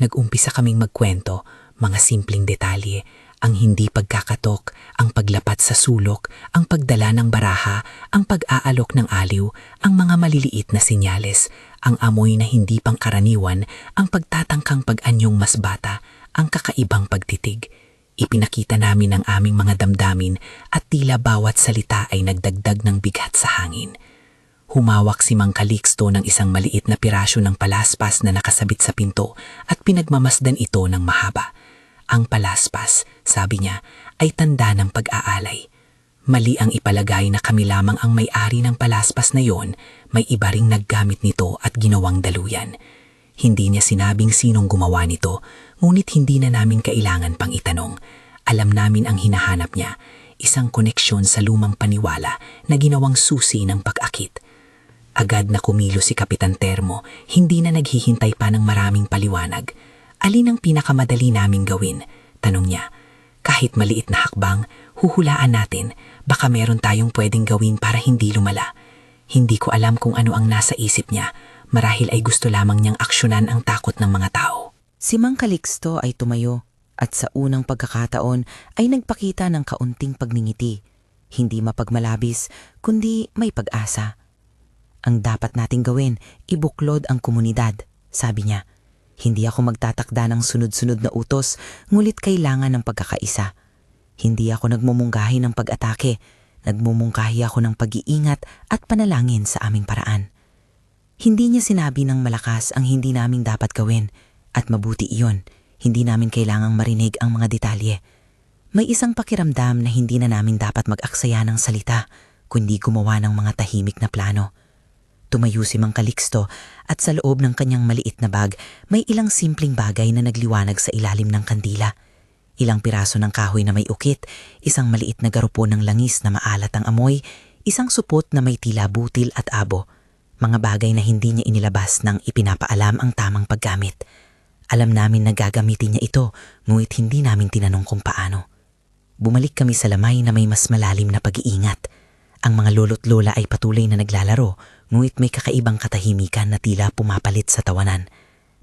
Nag-umpisa kaming magkwento, mga simpleng detalye, ang hindi pagkakatok, ang paglapat sa sulok, ang pagdala ng baraha, ang pag-aalok ng aliw, ang mga maliliit na senyales, ang amoy na hindi pangkaraniwan, ang pagtatangkang pag-anyong mas bata, ang kakaibang pagtitig. Ipinakita namin ang aming mga damdamin at tila bawat salita ay nagdagdag ng bigat sa hangin. Humawak si Mang Calixto ng isang maliit na pirasyo ng palaspas na nakasabit sa pinto at pinagmamasdan ito ng mahaba. Ang palaspas, sabi niya, ay tanda ng pag-aalay. Mali ang ipalagay na kami lamang ang may-ari ng palaspas na yon, may iba ring naggamit nito at ginawang daluyan. Hindi niya sinabing sinong gumawa nito, ngunit hindi na namin kailangan pang itanong. Alam namin ang hinahanap niya, isang koneksyon sa lumang paniwala na ginawang susi ng pag-akit. Agad na kumilo si Kapitan Termo, hindi na naghihintay pa ng maraming paliwanag. Alin ang pinakamadali naming gawin? Tanong niya. Kahit maliit na hakbang, huhulaan natin, baka meron tayong pwedeng gawin para hindi lumala. Hindi ko alam kung ano ang nasa isip niya, marahil ay gusto lamang niyang aksyonan ang takot ng mga tao. Si Mang Calixto ay tumayo at sa unang pagkakataon ay nagpakita ng kaunting pagngingiti. Hindi mapagmalabis, kundi may pag-asa. Ang dapat nating gawin, ibuklod ang komunidad, sabi niya. Hindi ako magtatakda ng sunod-sunod na utos, ngulit kailangan ng pagkakaisa. Hindi ako nagmumungkahi ng pag-atake, nagmumungkahi ako ng pag-iingat at panalangin sa aming paraan. Hindi niya sinabi ng malakas ang hindi namin dapat gawin, at mabuti iyon, hindi namin kailangang marinig ang mga detalye. May isang pakiramdam na hindi na namin dapat mag-aksaya ng salita, kundi gumawa ng mga tahimik na plano. Tumayo si Mang Calixto at sa loob ng kanyang maliit na bag may ilang simpleng bagay na nagliwanag sa ilalim ng kandila. Ilang piraso ng kahoy na may ukit, isang maliit na garupon ng langis na maalat ang amoy, isang supot na may tila butil at abo. Mga bagay na hindi niya inilabas nang ipinapaalam ang tamang paggamit. Alam namin na gagamitin niya ito, ngunit hindi namin tinanong kung paano. Bumalik kami sa lamay na may mas malalim na pag-iingat. Ang mga lolo't lola ay patuloy na naglalaro, ngunit may kakaibang katahimikan na tila pumapalit sa tawanan.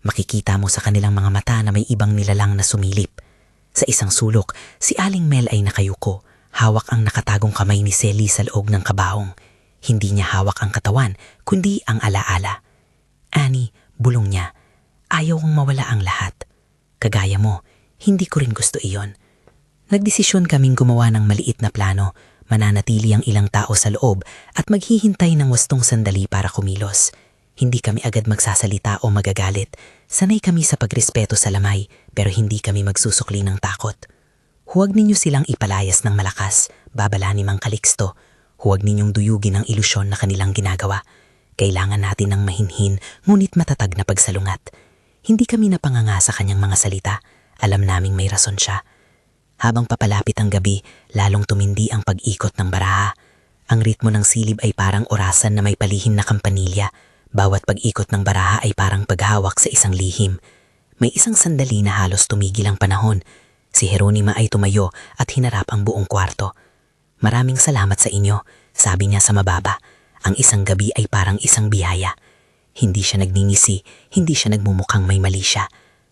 Makikita mo sa kanilang mga mata na may ibang nilalang na sumilip. Sa isang sulok, si Aling Mel ay nakayuko, hawak ang nakatagong kamay ni Selly sa loob ng kabaong. Hindi niya hawak ang katawan, kundi ang alaala. Annie, bulong niya, ayaw kong mawala ang lahat. Kagaya mo, hindi ko rin gusto iyon. Nagdesisyon kaming gumawa ng maliit na plano, mananatili ang ilang tao sa loob at maghihintay ng wastong sandali para kumilos. Hindi kami agad magsasalita o magagalit. Sanay kami sa pagrespeto sa lamay, pero hindi kami magsusukli ng takot. Huwag ninyo silang ipalayas ng malakas, babala ni Mang Calixto. Huwag ninyong duyugin ang ilusyon na kanilang ginagawa. Kailangan natin ng mahinhin, ngunit matatag na pagsalungat. Hindi kami napanganga sa kanyang mga salita. Alam naming may rason siya. Habang papalapit ang gabi, lalong tumindi ang pag-ikot ng baraha. Ang ritmo ng silib ay parang orasan na may palihim na kampanilya. Bawat pag-ikot ng baraha ay parang paghawak sa isang lihim. May isang sandali na halos tumigil ang panahon. Si Jeronima ay tumayo at hinarap ang buong kwarto. Maraming salamat sa inyo, sabi niya sa mababa. Ang isang gabi ay parang isang biyaya. Hindi siya nagninisi, hindi siya nagmumukhang may mali siya.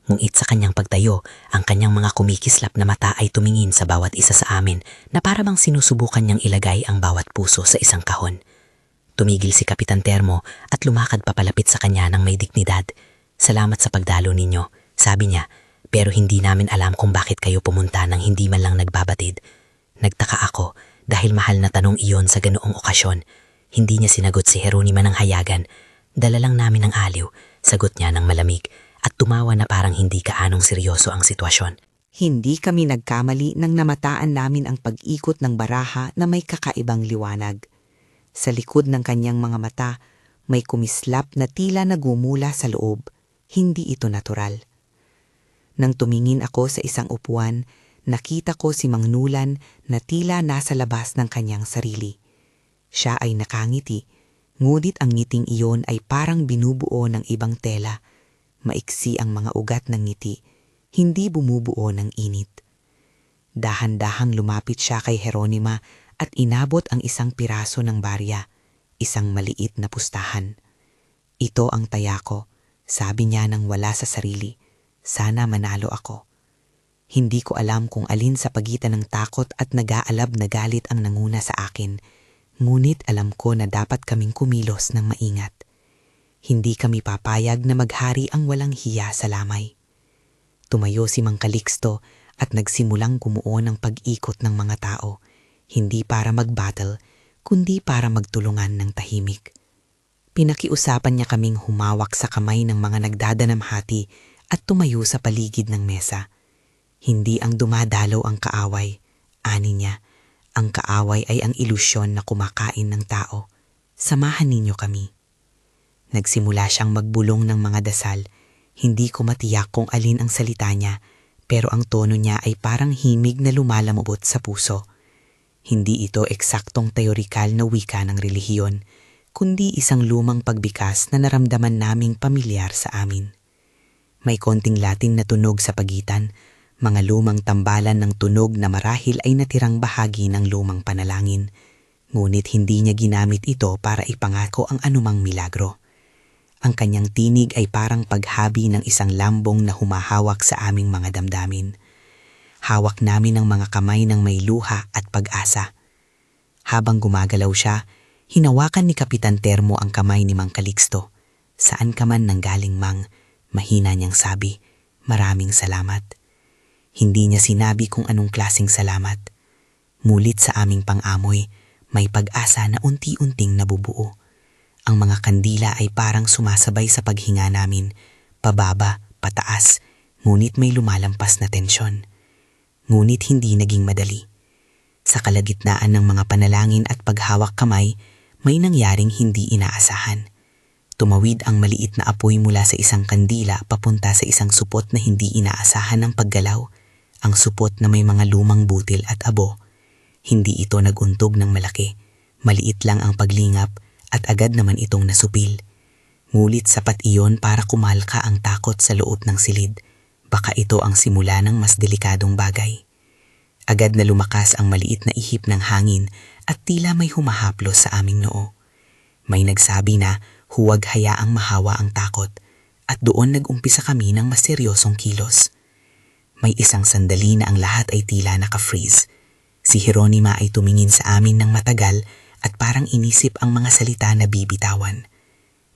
Ngunit sa kanyang pagtayo, ang kanyang mga kumikislap na mata ay tumingin sa bawat isa sa amin na para bang sinusubukan niyang ilagay ang bawat puso sa isang kahon. Tumigil si Kapitan Termo at lumakad papalapit sa kanya ng may dignidad. Salamat sa pagdalo ninyo, sabi niya, pero hindi namin alam kung bakit kayo pumunta nang hindi man lang nagbabatid. Nagtaka ako dahil mahal na tanong iyon sa ganoong okasyon. Hindi niya sinagot si Jeronima ng hayagan. Dala lang namin ng aliw, sagot niya ng malamig. At tumawa na parang hindi kaanong seryoso ang sitwasyon. Hindi kami nagkamali nang namataan namin ang pag-ikot ng baraha na may kakaibang liwanag. Sa likod ng kanyang mga mata, may kumislap na tila nagumula sa loob. Hindi ito natural. Nang tumingin ako sa isang upuan, nakita ko si Mang Nulan na tila nasa labas ng kanyang sarili. Siya ay nakangiti, ngunit ang ngiting iyon ay parang binubuo ng ibang tela. Maiksi ang mga ugat ng ngiti, hindi bumubuo ng init. Dahan-dahang lumapit siya kay Jeronima at inabot ang isang piraso ng barya, isang maliit na pustahan. Ito ang taya ko, sabi niya nang wala sa sarili. Sana manalo ako. Hindi ko alam kung alin sa pagitan ng takot at nag-aalab na galit ang nanguna sa akin, ngunit alam ko na dapat kaming kumilos ng maingat. Hindi kami papayag na maghari ang walang hiya sa lamay. Tumayo si Mang Calixto at nagsimulang gumuo ng pag-ikot ng mga tao, hindi para mag-battle, kundi para magtulungan ng tahimik. Pinakiusapan niya kaming humawak sa kamay ng mga nagdadanamhati at tumayo sa paligid ng mesa. Hindi ang dumadalaw ang kaaway, ani niya. Ang kaaway ay ang ilusyon na kumakain ng tao. Samahan ninyo kami. Nagsimula siyang magbulong ng mga dasal. Hindi ko matiyak kung alin ang salita niya, pero ang tono niya ay parang himig na lumalamobot sa puso. Hindi ito eksaktong teorikal na wika ng relihiyon, kundi isang lumang pagbikas na naramdaman naming pamilyar sa amin. May konting Latin na tunog sa pagitan, mga lumang tambalan ng tunog na marahil ay natirang bahagi ng lumang panalangin, ngunit hindi niya ginamit ito para ipangako ang anumang milagro. Ang kanyang tinig ay parang paghabi ng isang lambong na humahawak sa aming mga damdamin. Hawak namin ang mga kamay ng may luha at pag-asa. Habang gumagalaw siya, hinawakan ni Kapitan Termo ang kamay ni Mang Calixto. Saan ka man nanggaling, Mang? Mahina niyang sabi, maraming salamat. Hindi niya sinabi kung anong klaseng salamat. Mulit sa aming pang-amoy, may pag-asa na unti-unting nabubuo. Ang mga kandila ay parang sumasabay sa paghinga namin, pababa, pataas, ngunit may lumalampas na tensyon. Ngunit hindi naging madali. Sa kalagitnaan ng mga panalangin at paghawak kamay, may nangyaring hindi inaasahan. Tumawid ang maliit na apoy mula sa isang kandila papunta sa isang supot na hindi inaasahan ng paggalaw, ang supot na may mga lumang butil at abo. Hindi ito naguntog ng malaki, maliit lang ang paglingap at agad naman itong nasupil. Ngulit sapat iyon para kumalka ang takot sa loob ng silid. Baka ito ang simula ng mas delikadong bagay. Agad na lumakas ang maliit na ihip ng hangin at tila may humahaplos sa aming noo. May nagsabi na huwag hayaang mahawa ang takot at doon nag-umpisa kami ng mas seryosong kilos. May isang sandali na ang lahat ay tila naka-freeze. Si Jeronima ay tumingin sa amin ng matagal at parang inisip ang mga salita na bibitawan.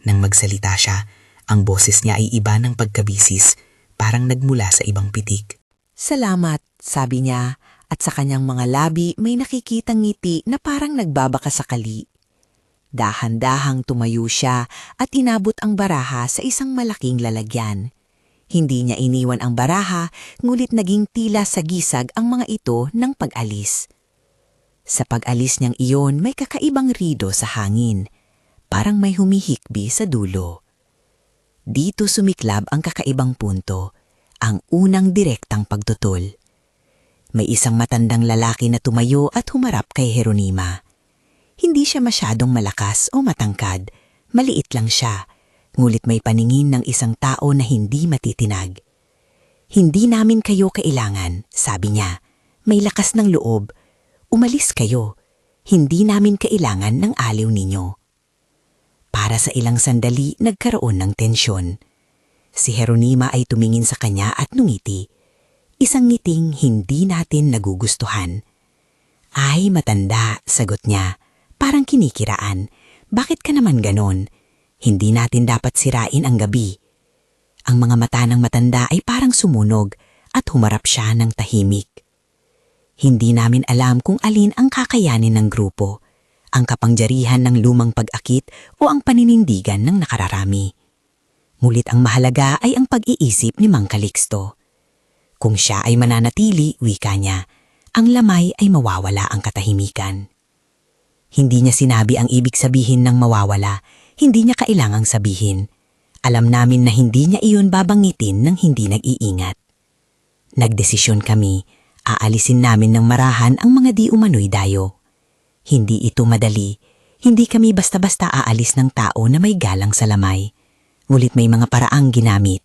Nang magsalita siya, ang boses niya ay iba ng pagkabisis, parang nagmula sa ibang pitik. Salamat, sabi niya, at sa kanyang mga labi may nakikitang ngiti na parang nagbabaka sakali. Dahan-dahang tumayo siya at inabot ang baraha sa isang malaking lalagyan. Hindi niya iniwan ang baraha, ngulit naging tila sagisag ang mga ito ng pag-alis. Sa pag-alis niyang iyon may kakaibang rido sa hangin, parang may humihikbi sa dulo. Dito sumiklab ang kakaibang punto, ang unang direktang pagtutol. May isang matandang lalaki na tumayo at humarap kay Jeronima. Hindi siya masyadong malakas o matangkad, maliit lang siya, ngulit may paningin ng isang tao na hindi matitinag. Hindi namin kayo kailangan, sabi niya. May lakas ng loob. Umalis kayo. Hindi namin kailangan ng aliw ninyo. Para sa ilang sandali, nagkaroon ng tensyon. Si Jeronima ay tumingin sa kanya at nungiti. Isang ngiting hindi natin nagugustuhan. Ay, matanda, sagot niya. Parang kinikiraan. Bakit ka naman ganon? Hindi natin dapat sirain ang gabi. Ang mga mata ng matanda ay parang sumunog at humarap siya ng tahimik. Hindi namin alam kung alin ang kakayanin ng grupo, ang kapangyarihan ng lumang pag-akit o ang paninindigan ng nakararami. Ngunit ang mahalaga ay ang pag-iisip ni Mang Calixto. Kung siya ay mananatili, wika niya, ang lamay ay mawawala ang katahimikan. Hindi niya sinabi ang ibig sabihin ng mawawala, hindi niya kailangang sabihin. Alam namin na hindi niya iyon babangitin nang hindi nag-iingat. Nagdesisyon kami, aalisin namin ng marahan ang mga di umano'y dayo. Hindi ito madali, hindi kami basta-basta aalis ng tao na may galang sa lamay. Ngunit may mga paraang ginamit.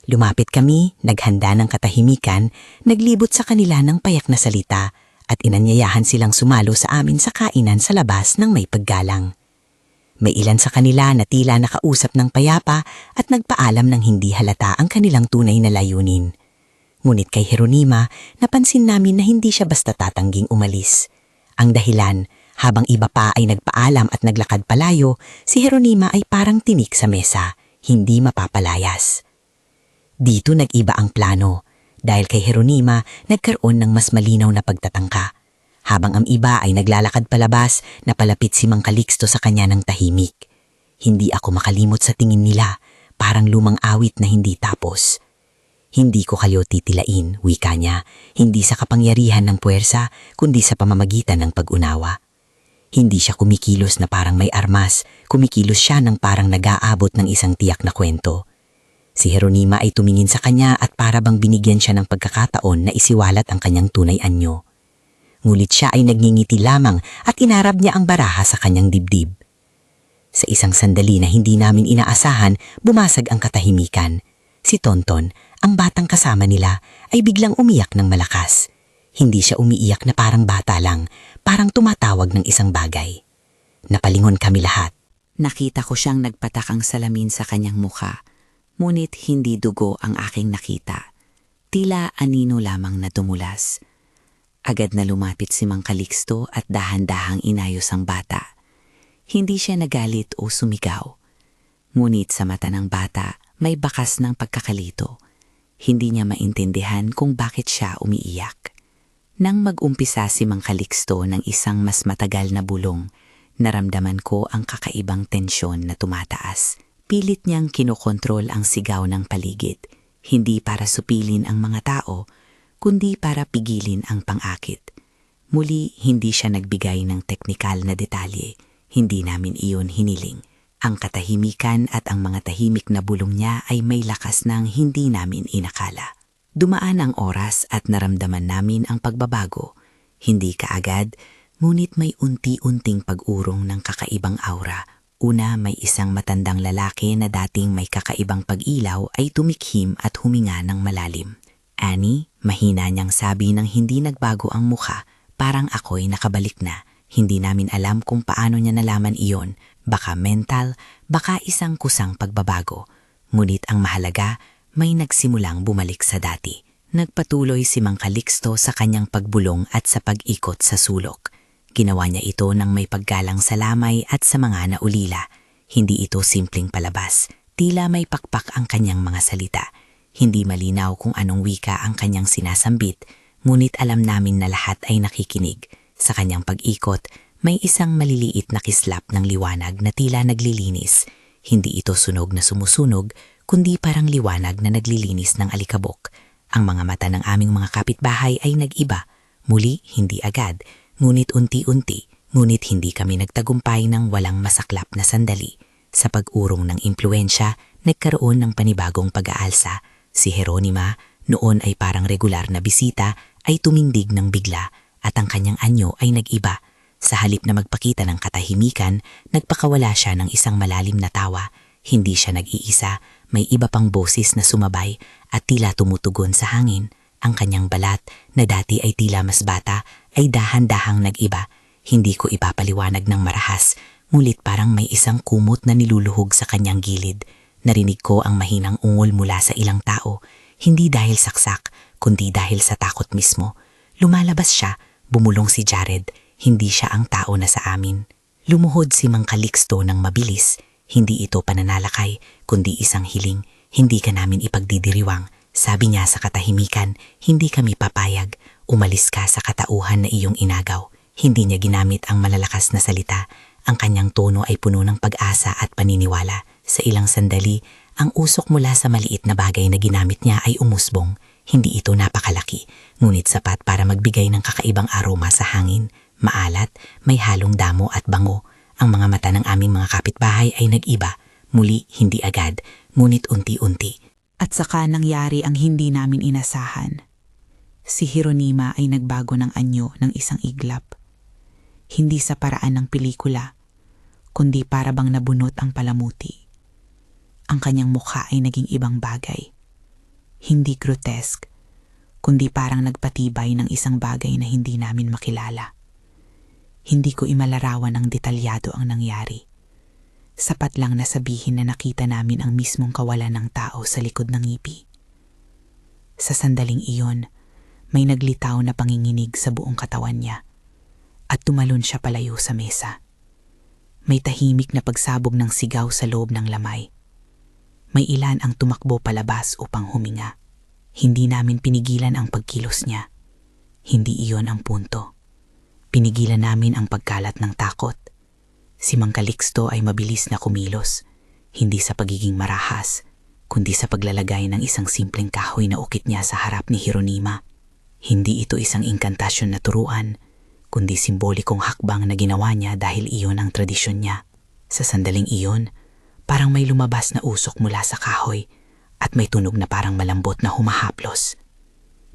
Lumapit kami, naghanda ng katahimikan, naglibot sa kanila ng payak na salita at inanyayahan silang sumalo sa amin sa kainan sa labas ng may paggalang. May ilan sa kanila na tila nakausap ng payapa at nagpaalam ng hindi halata ang kanilang tunay na layunin. Ngunit kay Jeronima, napansin namin na hindi siya basta tatangging umalis. Ang dahilan, habang iba pa ay nagpaalam at naglakad palayo, si Jeronima ay parang tinik sa mesa, hindi mapapalayas. Dito nag-iba ang plano. Dahil kay Jeronima, nagkaroon ng mas malinaw na pagtatangka. Habang ang iba ay naglalakad palabas, napalapit si Mang Calixto sa kanya ng tahimik. Hindi ako makalimot sa tingin nila, parang lumang awit na hindi tapos. Hindi ko kayo titilain, wika niya, hindi sa kapangyarihan ng puwersa, kundi sa pamamagitan ng pag-unawa. Hindi siya kumikilos na parang may armas, kumikilos siya ng parang nag-aabot ng isang tiyak na kwento. Si Jeronima ay tumingin sa kanya at para bang binigyan siya ng pagkakataon na isiwalat ang kanyang tunay anyo. Ngulit siya ay nagngingiti lamang at inarab niya ang baraha sa kanyang dibdib. Sa isang sandali na hindi namin inaasahan, bumasag ang katahimikan. Si Tonton, ang batang kasama nila, ay biglang umiyak ng malakas. Hindi siya umiiyak na parang bata lang, parang tumatawag ng isang bagay. Napalingon kami lahat. Nakita ko siyang nagpatakang salamin sa kanyang mukha. Ngunit hindi dugo ang aking nakita. Tila anino lamang na tumulas. Agad na lumapit si Mang Calixto at dahan-dahang inayos ang bata. Hindi siya nagalit o sumigaw. Ngunit sa mata ng bata, may bakas ng pagkakalito. Hindi niya maintindihan kung bakit siya umiiyak. Nang mag-umpisa si Mang Calixto ng isang mas matagal na bulong, naramdaman ko ang kakaibang tensyon na tumataas. Pilit niyang kinokontrol ang sigaw ng paligid, hindi para supilin ang mga tao, kundi para pigilin ang pang-akit. Muli, hindi siya nagbigay ng teknikal na detalye, hindi namin iyon hiniling. Ang katahimikan at ang mga tahimik na bulong niya ay may lakas ng hindi namin inakala. Dumaan ang oras at naramdaman namin ang pagbabago. Hindi kaagad, ngunit may unti-unting pag-urong ng kakaibang aura. Una, may isang matandang lalaki na dating may kakaibang pag-ilaw ay tumikhim at huminga ng malalim. Annie, mahina niyang sabi nang hindi nagbago ang mukha, parang ako'y nakabalik na. Hindi namin alam kung paano niya nalaman iyon, baka mental, baka isang kusang pagbabago. Ngunit ang mahalaga, may nagsimulang bumalik sa dati. Nagpatuloy si Mang Calixto sa kanyang pagbulong at sa pag-ikot sa sulok. Ginawa niya ito ng may paggalang sa lamay at sa mga naulila. Hindi ito simpleng palabas. Tila may pakpak ang kanyang mga salita. Hindi malinaw kung anong wika ang kanyang sinasambit, ngunit alam namin na lahat ay nakikinig. Sa kanyang pag-ikot, may isang maliliit na kislap ng liwanag na tila naglilinis. Hindi ito sunog na sumusunog, kundi parang liwanag na naglilinis ng alikabok. Ang mga mata ng aming mga kapitbahay ay nag-iba. Muli, hindi agad. Ngunit unti-unti, ngunit hindi kami nagtagumpay ng walang masaklap na sandali. Sa pag-urong ng impluensya, nagkaroon ng panibagong pag-aalsa. Si Jeronima, noon ay parang regular na bisita, ay tumindig ng bigla at ang kanyang anyo ay nag-iba. Sa halip na magpakita ng katahimikan, nagpakawala siya ng isang malalim na tawa. Hindi siya nag-iisa, may iba pang boses na sumabay at tila tumutugon sa hangin. Ang kanyang balat, na dati ay tila mas bata, ay dahan-dahang nag-iba. Hindi ko ipapaliwanag ng marahas, ngunit parang may isang kumot na niluluhog sa kanyang gilid. Narinig ko ang mahinang ungol mula sa ilang tao, hindi dahil saksak, kundi dahil sa takot mismo. Lumalabas siya, bumulong si Jared, hindi siya ang tao na sa amin. Lumuhod si Mang Calixto ng mabilis, hindi ito pananalakay, kundi isang hiling, hindi ka namin ipagdidiriwang. Sabi niya sa katahimikan, hindi kami papayag, umalis ka sa katauhan na iyong inagaw. Hindi niya ginamit ang malalakas na salita, ang kanyang tono ay puno ng pag-asa at paniniwala. Sa ilang sandali, ang usok mula sa maliit na bagay na ginamit niya ay umusbong. Hindi ito napakalaki, ngunit sapat para magbigay ng kakaibang aroma sa hangin. Maalat, may halong damo at bango. Ang mga mata ng aming mga kapitbahay ay nag-iba. Muli, hindi agad, ngunit unti-unti. At saka nangyari ang hindi namin inasahan. Si Jeronima ay nagbago ng anyo ng isang iglap. Hindi sa paraan ng pelikula, kundi para bang nabunot ang palamuti. Ang kanyang mukha ay naging ibang bagay. Hindi grotesk, kundi parang nagpatibay ng isang bagay na hindi namin makilala. Hindi ko imalarawan ng detalyado ang nangyari. Sapat lang na sabihin na nakita namin ang mismong kawalan ng tao sa likod ng ngipi. Sa sandaling iyon, may naglitaw na panginginig sa buong katawan niya at tumalon siya palayo sa mesa. May tahimik na pagsabog ng sigaw sa loob ng lamay. May ilan ang tumakbo palabas upang huminga. Hindi namin pinigilan ang pagkilos niya. Hindi iyon ang punto. Pinigilan namin ang pagkalat ng takot. Si Mang Calixto ay mabilis na kumilos, hindi sa pagiging marahas, kundi sa paglalagay ng isang simpleng kahoy na ukit niya sa harap ni Jeronima. Hindi ito isang inkantasyon na turuan, kundi simbolikong hakbang na ginawa niya dahil iyon ang tradisyon niya. Sa sandaling iyon, parang may lumabas na usok mula sa kahoy at may tunog na parang malambot na humahaplos.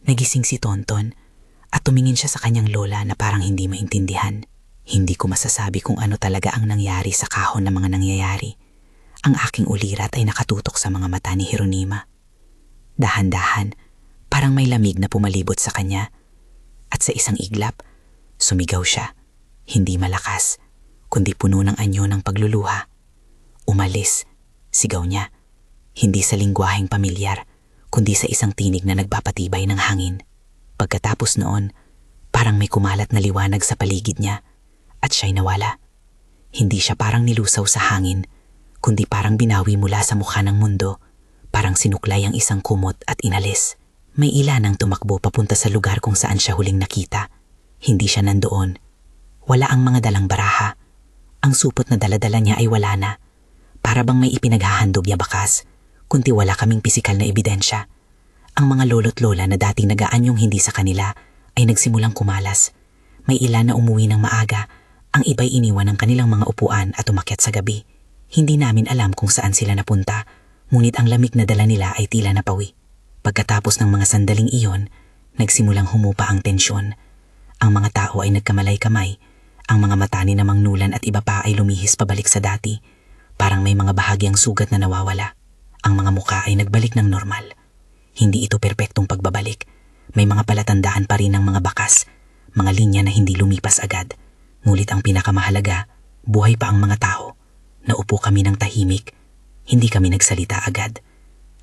Nagising si Tonton at tumingin siya sa kanyang lola na parang hindi maintindihan. Hindi ko masasabi kung ano talaga ang nangyari sa kahon ng mga nangyayari. Ang aking ulirat ay nakatutok sa mga mata ni Jeronima. Dahan-dahan, parang may lamig na pumalibot sa kanya. At sa isang iglap, sumigaw siya. Hindi malakas, kundi puno ng anyo ng pagluluha. Umalis, sigaw niya. Hindi sa lingwaheng pamilyar, kundi sa isang tinig na nagpapatibay ng hangin. Pagkatapos noon, parang may kumalat na liwanag sa paligid niya at siya'y nawala. Hindi siya parang nilusaw sa hangin, kundi parang binawi mula sa mukha ng mundo, parang sinuklay ang isang kumot at inalis. May ilan ang tumakbo papunta sa lugar kung saan siya huling nakita. Hindi siya nandoon. Wala ang mga dalang baraha. Ang supot na daladala niya ay wala na. Para bang may ipinaghahandog niya bakas, kundi wala kaming pisikal na ebidensya. Ang mga lolo't lola na dating nagaanyong hindi sa kanila ay nagsimulang kumalas. May ilan na umuwi ng maaga, ang iba'y iniwan ng kanilang mga upuan at umakyat sa gabi. Hindi namin alam kung saan sila napunta, ngunit ang lamig na dala nila ay tila napawi. Pagkatapos ng mga sandaling iyon, nagsimulang humupa ang tensyon. Ang mga tao ay nagkamalay-kamay, ang mga mata ni Namang Nulan at iba pa ay lumihis pabalik sa dati. Parang may mga bahagyang sugat na nawawala. Ang mga muka ay nagbalik ng normal. Hindi ito perpektong pagbabalik. May mga palatandaan pa rin ng mga bakas, mga linya na hindi lumipas agad. Ngunit ang pinakamahalaga, buhay pa ang mga tao. Naupo kami ng tahimik. Hindi kami nagsalita agad.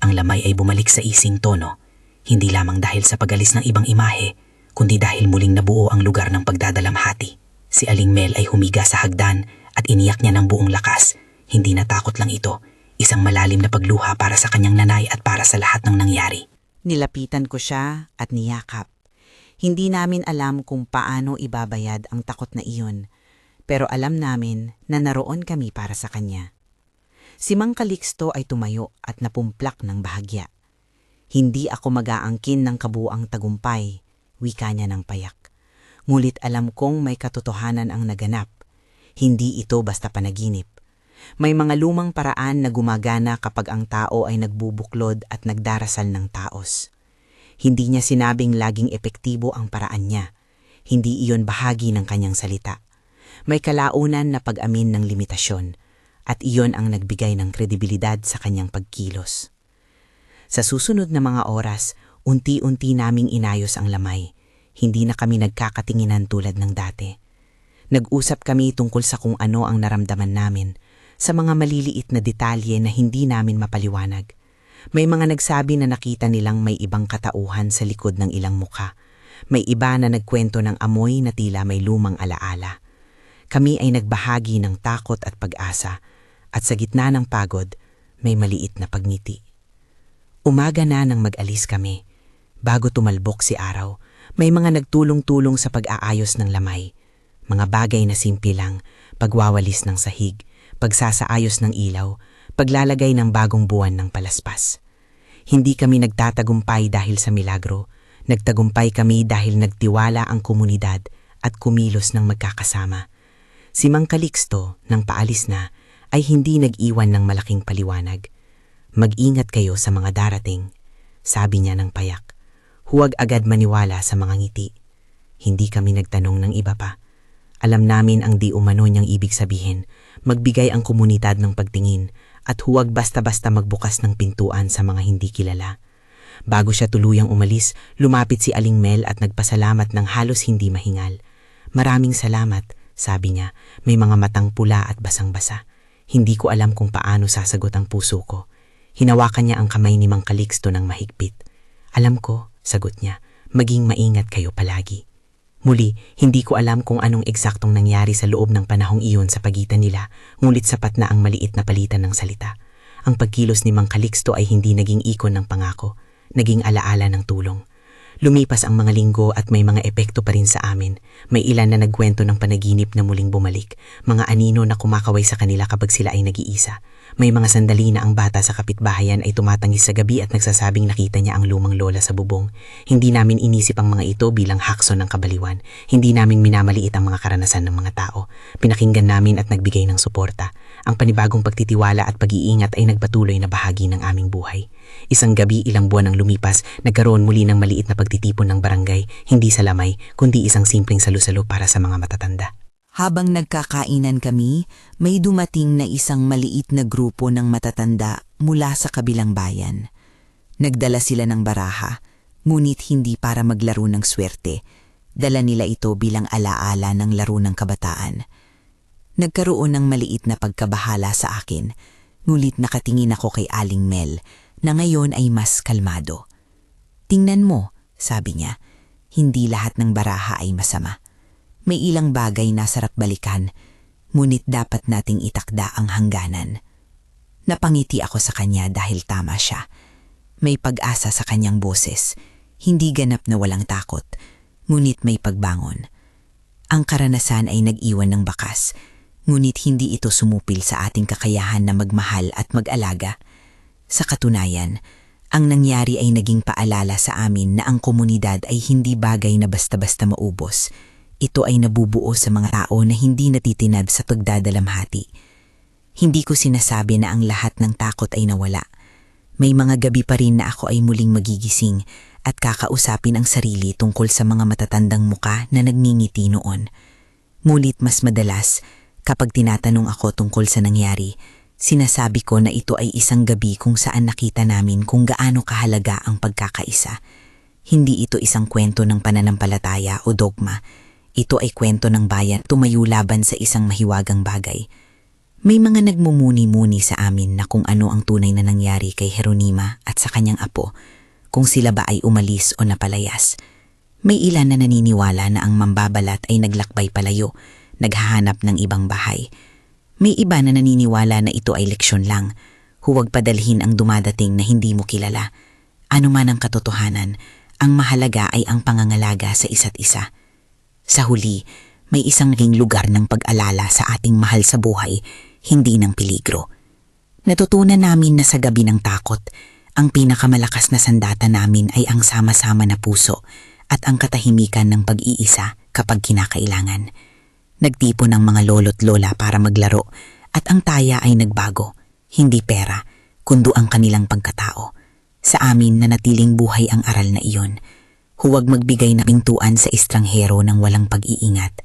Ang lamay ay bumalik sa ising tono, hindi lamang dahil sa pagalis ng ibang imahe, kundi dahil muling nabuo ang lugar ng pagdadalamhati. Si Aling Mel ay humiga sa hagdan at iniyak niya ng buong lakas. Hindi natakot lang ito, isang malalim na pagluha para sa kanyang nanay at para sa lahat ng nangyari. Nilapitan ko siya at niyakap. Hindi namin alam kung paano ibabayad ang takot na iyon, pero alam namin na naroon kami para sa kanya. Si Mang Calixto ay tumayo at napumplak ng bahagya. Hindi ako mag-aangkin ng kabuang tagumpay, wika niya ng payak. Ngulit alam kong may katotohanan ang naganap. Hindi ito basta panaginip. May mga lumang paraan na gumagana kapag ang tao ay nagbubuklod at nagdarasal ng taos. Hindi niya sinabing laging epektibo ang paraan niya. Hindi iyon bahagi ng kanyang salita. May kalaunan na pag-amin ng limitasyon at iyon ang nagbigay ng kredibilidad sa kanyang pagkilos. Sa susunod na mga oras, unti-unti naming inayos ang lamay. Hindi na kami nagkakatinginan tulad ng dati. Nag-usap kami tungkol sa kung ano ang naramdaman namin, sa mga maliliit na detalye na hindi namin mapaliwanag. May mga nagsabi na nakita nilang may ibang katauhan sa likod ng ilang mukha. May iba na nagkwento ng amoy na tila may lumang alaala. Kami ay nagbahagi ng takot at pag-asa, at sa gitna ng pagod, may maliit na pagngiti. Umaga na nang mag-alis kami. Bago tumalbok si araw, may mga nagtulong-tulong sa pag-aayos ng lamay. Mga bagay na simple lang, pagwawalis ng sahig, pagsasaayos ng ilaw, paglalagay ng bagong buwan ng palaspas. Hindi kami nagtatagumpay dahil sa milagro. Nagtagumpay kami dahil nagtiwala ang komunidad at kumilos ng magkakasama. Si Mang Calixto, nang paalis na, ay hindi nag-iwan ng malaking paliwanag. Mag-ingat kayo sa mga darating, sabi niya ng payak. Huwag agad maniwala sa mga ngiti. Hindi kami nagtanong ng iba pa. Alam namin ang di umano niyang ibig sabihin. Magbigay ang komunidad ng pagtingin at huwag basta-basta magbukas ng pintuan sa mga hindi kilala. Bago siya tuluyang umalis, lumapit si Aling Mel at nagpasalamat ng halos hindi mahingal. Maraming salamat, sabi niya, may mga matang pula at basang-basa. Hindi ko alam kung paano sasagot ang puso ko. Hinawakan niya ang kamay ni Mang Calixto ng mahigpit. Alam ko, sagot niya, maging maingat kayo palagi. Muli, hindi ko alam kung anong eksaktong nangyari sa loob ng panahong iyon sa pagitan nila, ngulit sapat na ang maliit na palitan ng salita. Ang pagkilos ni Mang Calixto ay hindi naging ikon ng pangako, naging alaala ng tulong. Lumipas ang mga linggo at may mga epekto pa rin sa amin. May ilan na nagkwento ng panaginip na muling bumalik, mga anino na kumakaway sa kanila kapag sila ay nag-iisa. May mga sandali na ang bata sa kapitbahayan ay tumatangis sa gabi at nagsasabing nakita niya ang lumang lola sa bubong. Hindi namin inisip ang mga ito bilang hakso ng kabaliwan. Hindi namin minamaliit ang mga karanasan ng mga tao. Pinakinggan namin at nagbigay ng suporta. Ang panibagong pagtitiwala at pag-iingat ay nagpatuloy na bahagi ng aming buhay. Isang gabi, ilang buwan ang lumipas, nagkaroon muli ng maliit na pagtitipon ng barangay, hindi sa lamay, kundi isang simpleng salu-salo para sa mga matatanda. Habang nagkakainan kami, may dumating na isang maliit na grupo ng matatanda mula sa kabilang bayan. Nagdala sila ng baraha, ngunit hindi para maglaro ng swerte. Dala nila ito bilang alaala ng laro ng kabataan. Nagkaroon ng maliit na pagkabahala sa akin, ngunit nakatingin ako kay Aling Mel na ngayon ay mas kalmado. Tingnan mo, sabi niya, hindi lahat ng baraha ay masama. May ilang bagay na sarap balikan, ngunit dapat nating itakda ang hangganan. Napangiti ako sa kanya dahil tama siya. May pag-asa sa kanyang boses, hindi ganap na walang takot, ngunit may pagbangon. Ang karanasan ay nag-iwan ng bakas, ngunit hindi ito sumupil sa ating kakayahan na magmahal at mag-alaga. Sa katunayan, ang nangyari ay naging paalala sa amin na ang komunidad ay hindi bagay na basta-basta maubos. Ito ay nabubuo sa mga tao na hindi natitinag sa pagdadalamhati. Hindi ko sinasabi na ang lahat ng takot ay nawala. May mga gabi pa rin na ako ay muling magigising at kakausapin ang sarili tungkol sa mga matatandang muka na nagngingiti noon. Ngunit mas madalas, kapag tinatanong ako tungkol sa nangyari, sinasabi ko na ito ay isang gabi kung saan nakita namin kung gaano kahalaga ang pagkakaisa. Hindi ito isang kwento ng pananampalataya o dogma. Ito ay kwento ng bayan tumayo laban sa isang mahiwagang bagay. May mga nagmumuni-muni sa amin na kung ano ang tunay na nangyari kay Jeronima at sa kanyang apo, kung sila ba ay umalis o napalayas. May ilan na naniniwala na ang mambabalat ay naglakbay palayo, naghahanap ng ibang bahay. May iba na naniniwala na ito ay leksyon lang, huwag padalhin ang dumadating na hindi mo kilala. Ano man ang katotohanan, ang mahalaga ay ang pangangalaga sa isa't isa. Sa huli, may isang ring lugar ng pag-alala sa ating mahal sa buhay, hindi ng peligro. Natutunan namin na sa gabi ng takot, ang pinakamalakas na sandata namin ay ang sama-sama na puso at ang katahimikan ng pag-iisa kapag kinakailangan. Nagtipon ng mga lolo't lola para maglaro at ang taya ay nagbago, hindi pera, kundi ang kanilang pagkatao. Sa amin nanatiling buhay ang aral na iyon. Huwag magbigay ng pintuan sa estranghero ng walang pag-iingat.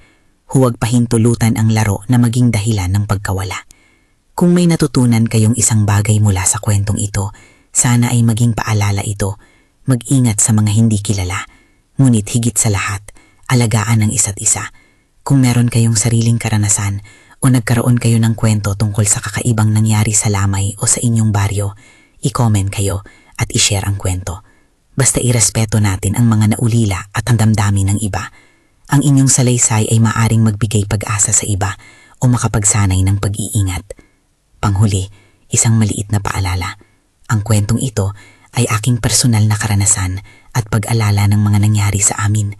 Huwag pahintulutan ang laro na maging dahilan ng pagkawala. Kung may natutunan kayong isang bagay mula sa kwentong ito, sana ay maging paalala ito. Mag-ingat sa mga hindi kilala. Ngunit higit sa lahat, alagaan ang isa't isa. Kung meron kayong sariling karanasan o nagkaroon kayo ng kwento tungkol sa kakaibang nangyari sa lamay o sa inyong baryo, i-comment kayo at i-share ang kwento. Basta irespeto natin ang mga naulila at ang damdamin ng iba. Ang inyong salaysay ay maaring magbigay pag-asa sa iba o makapagsanay ng pag-iingat. Panghuli, isang maliit na paalala. Ang kwentong ito ay aking personal na karanasan at pag-alala ng mga nangyari sa amin.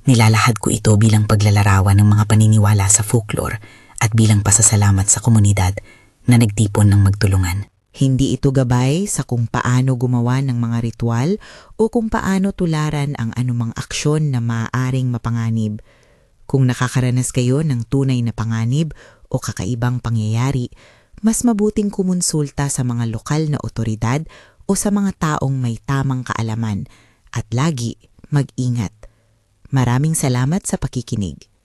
Nilalahad ko ito bilang paglalarawan ng mga paniniwala sa folklore at bilang pasasalamat sa komunidad na nagtipon ng magtulungan. Hindi ito gabay sa kung paano gumawa ng mga ritual o kung paano tularan ang anumang aksyon na maaaring mapanganib. Kung nakakaranas kayo ng tunay na panganib o kakaibang pangyayari, mas mabuting kumonsulta sa mga lokal na otoridad o sa mga taong may tamang kaalaman at lagi mag-ingat. Maraming salamat sa pakikinig.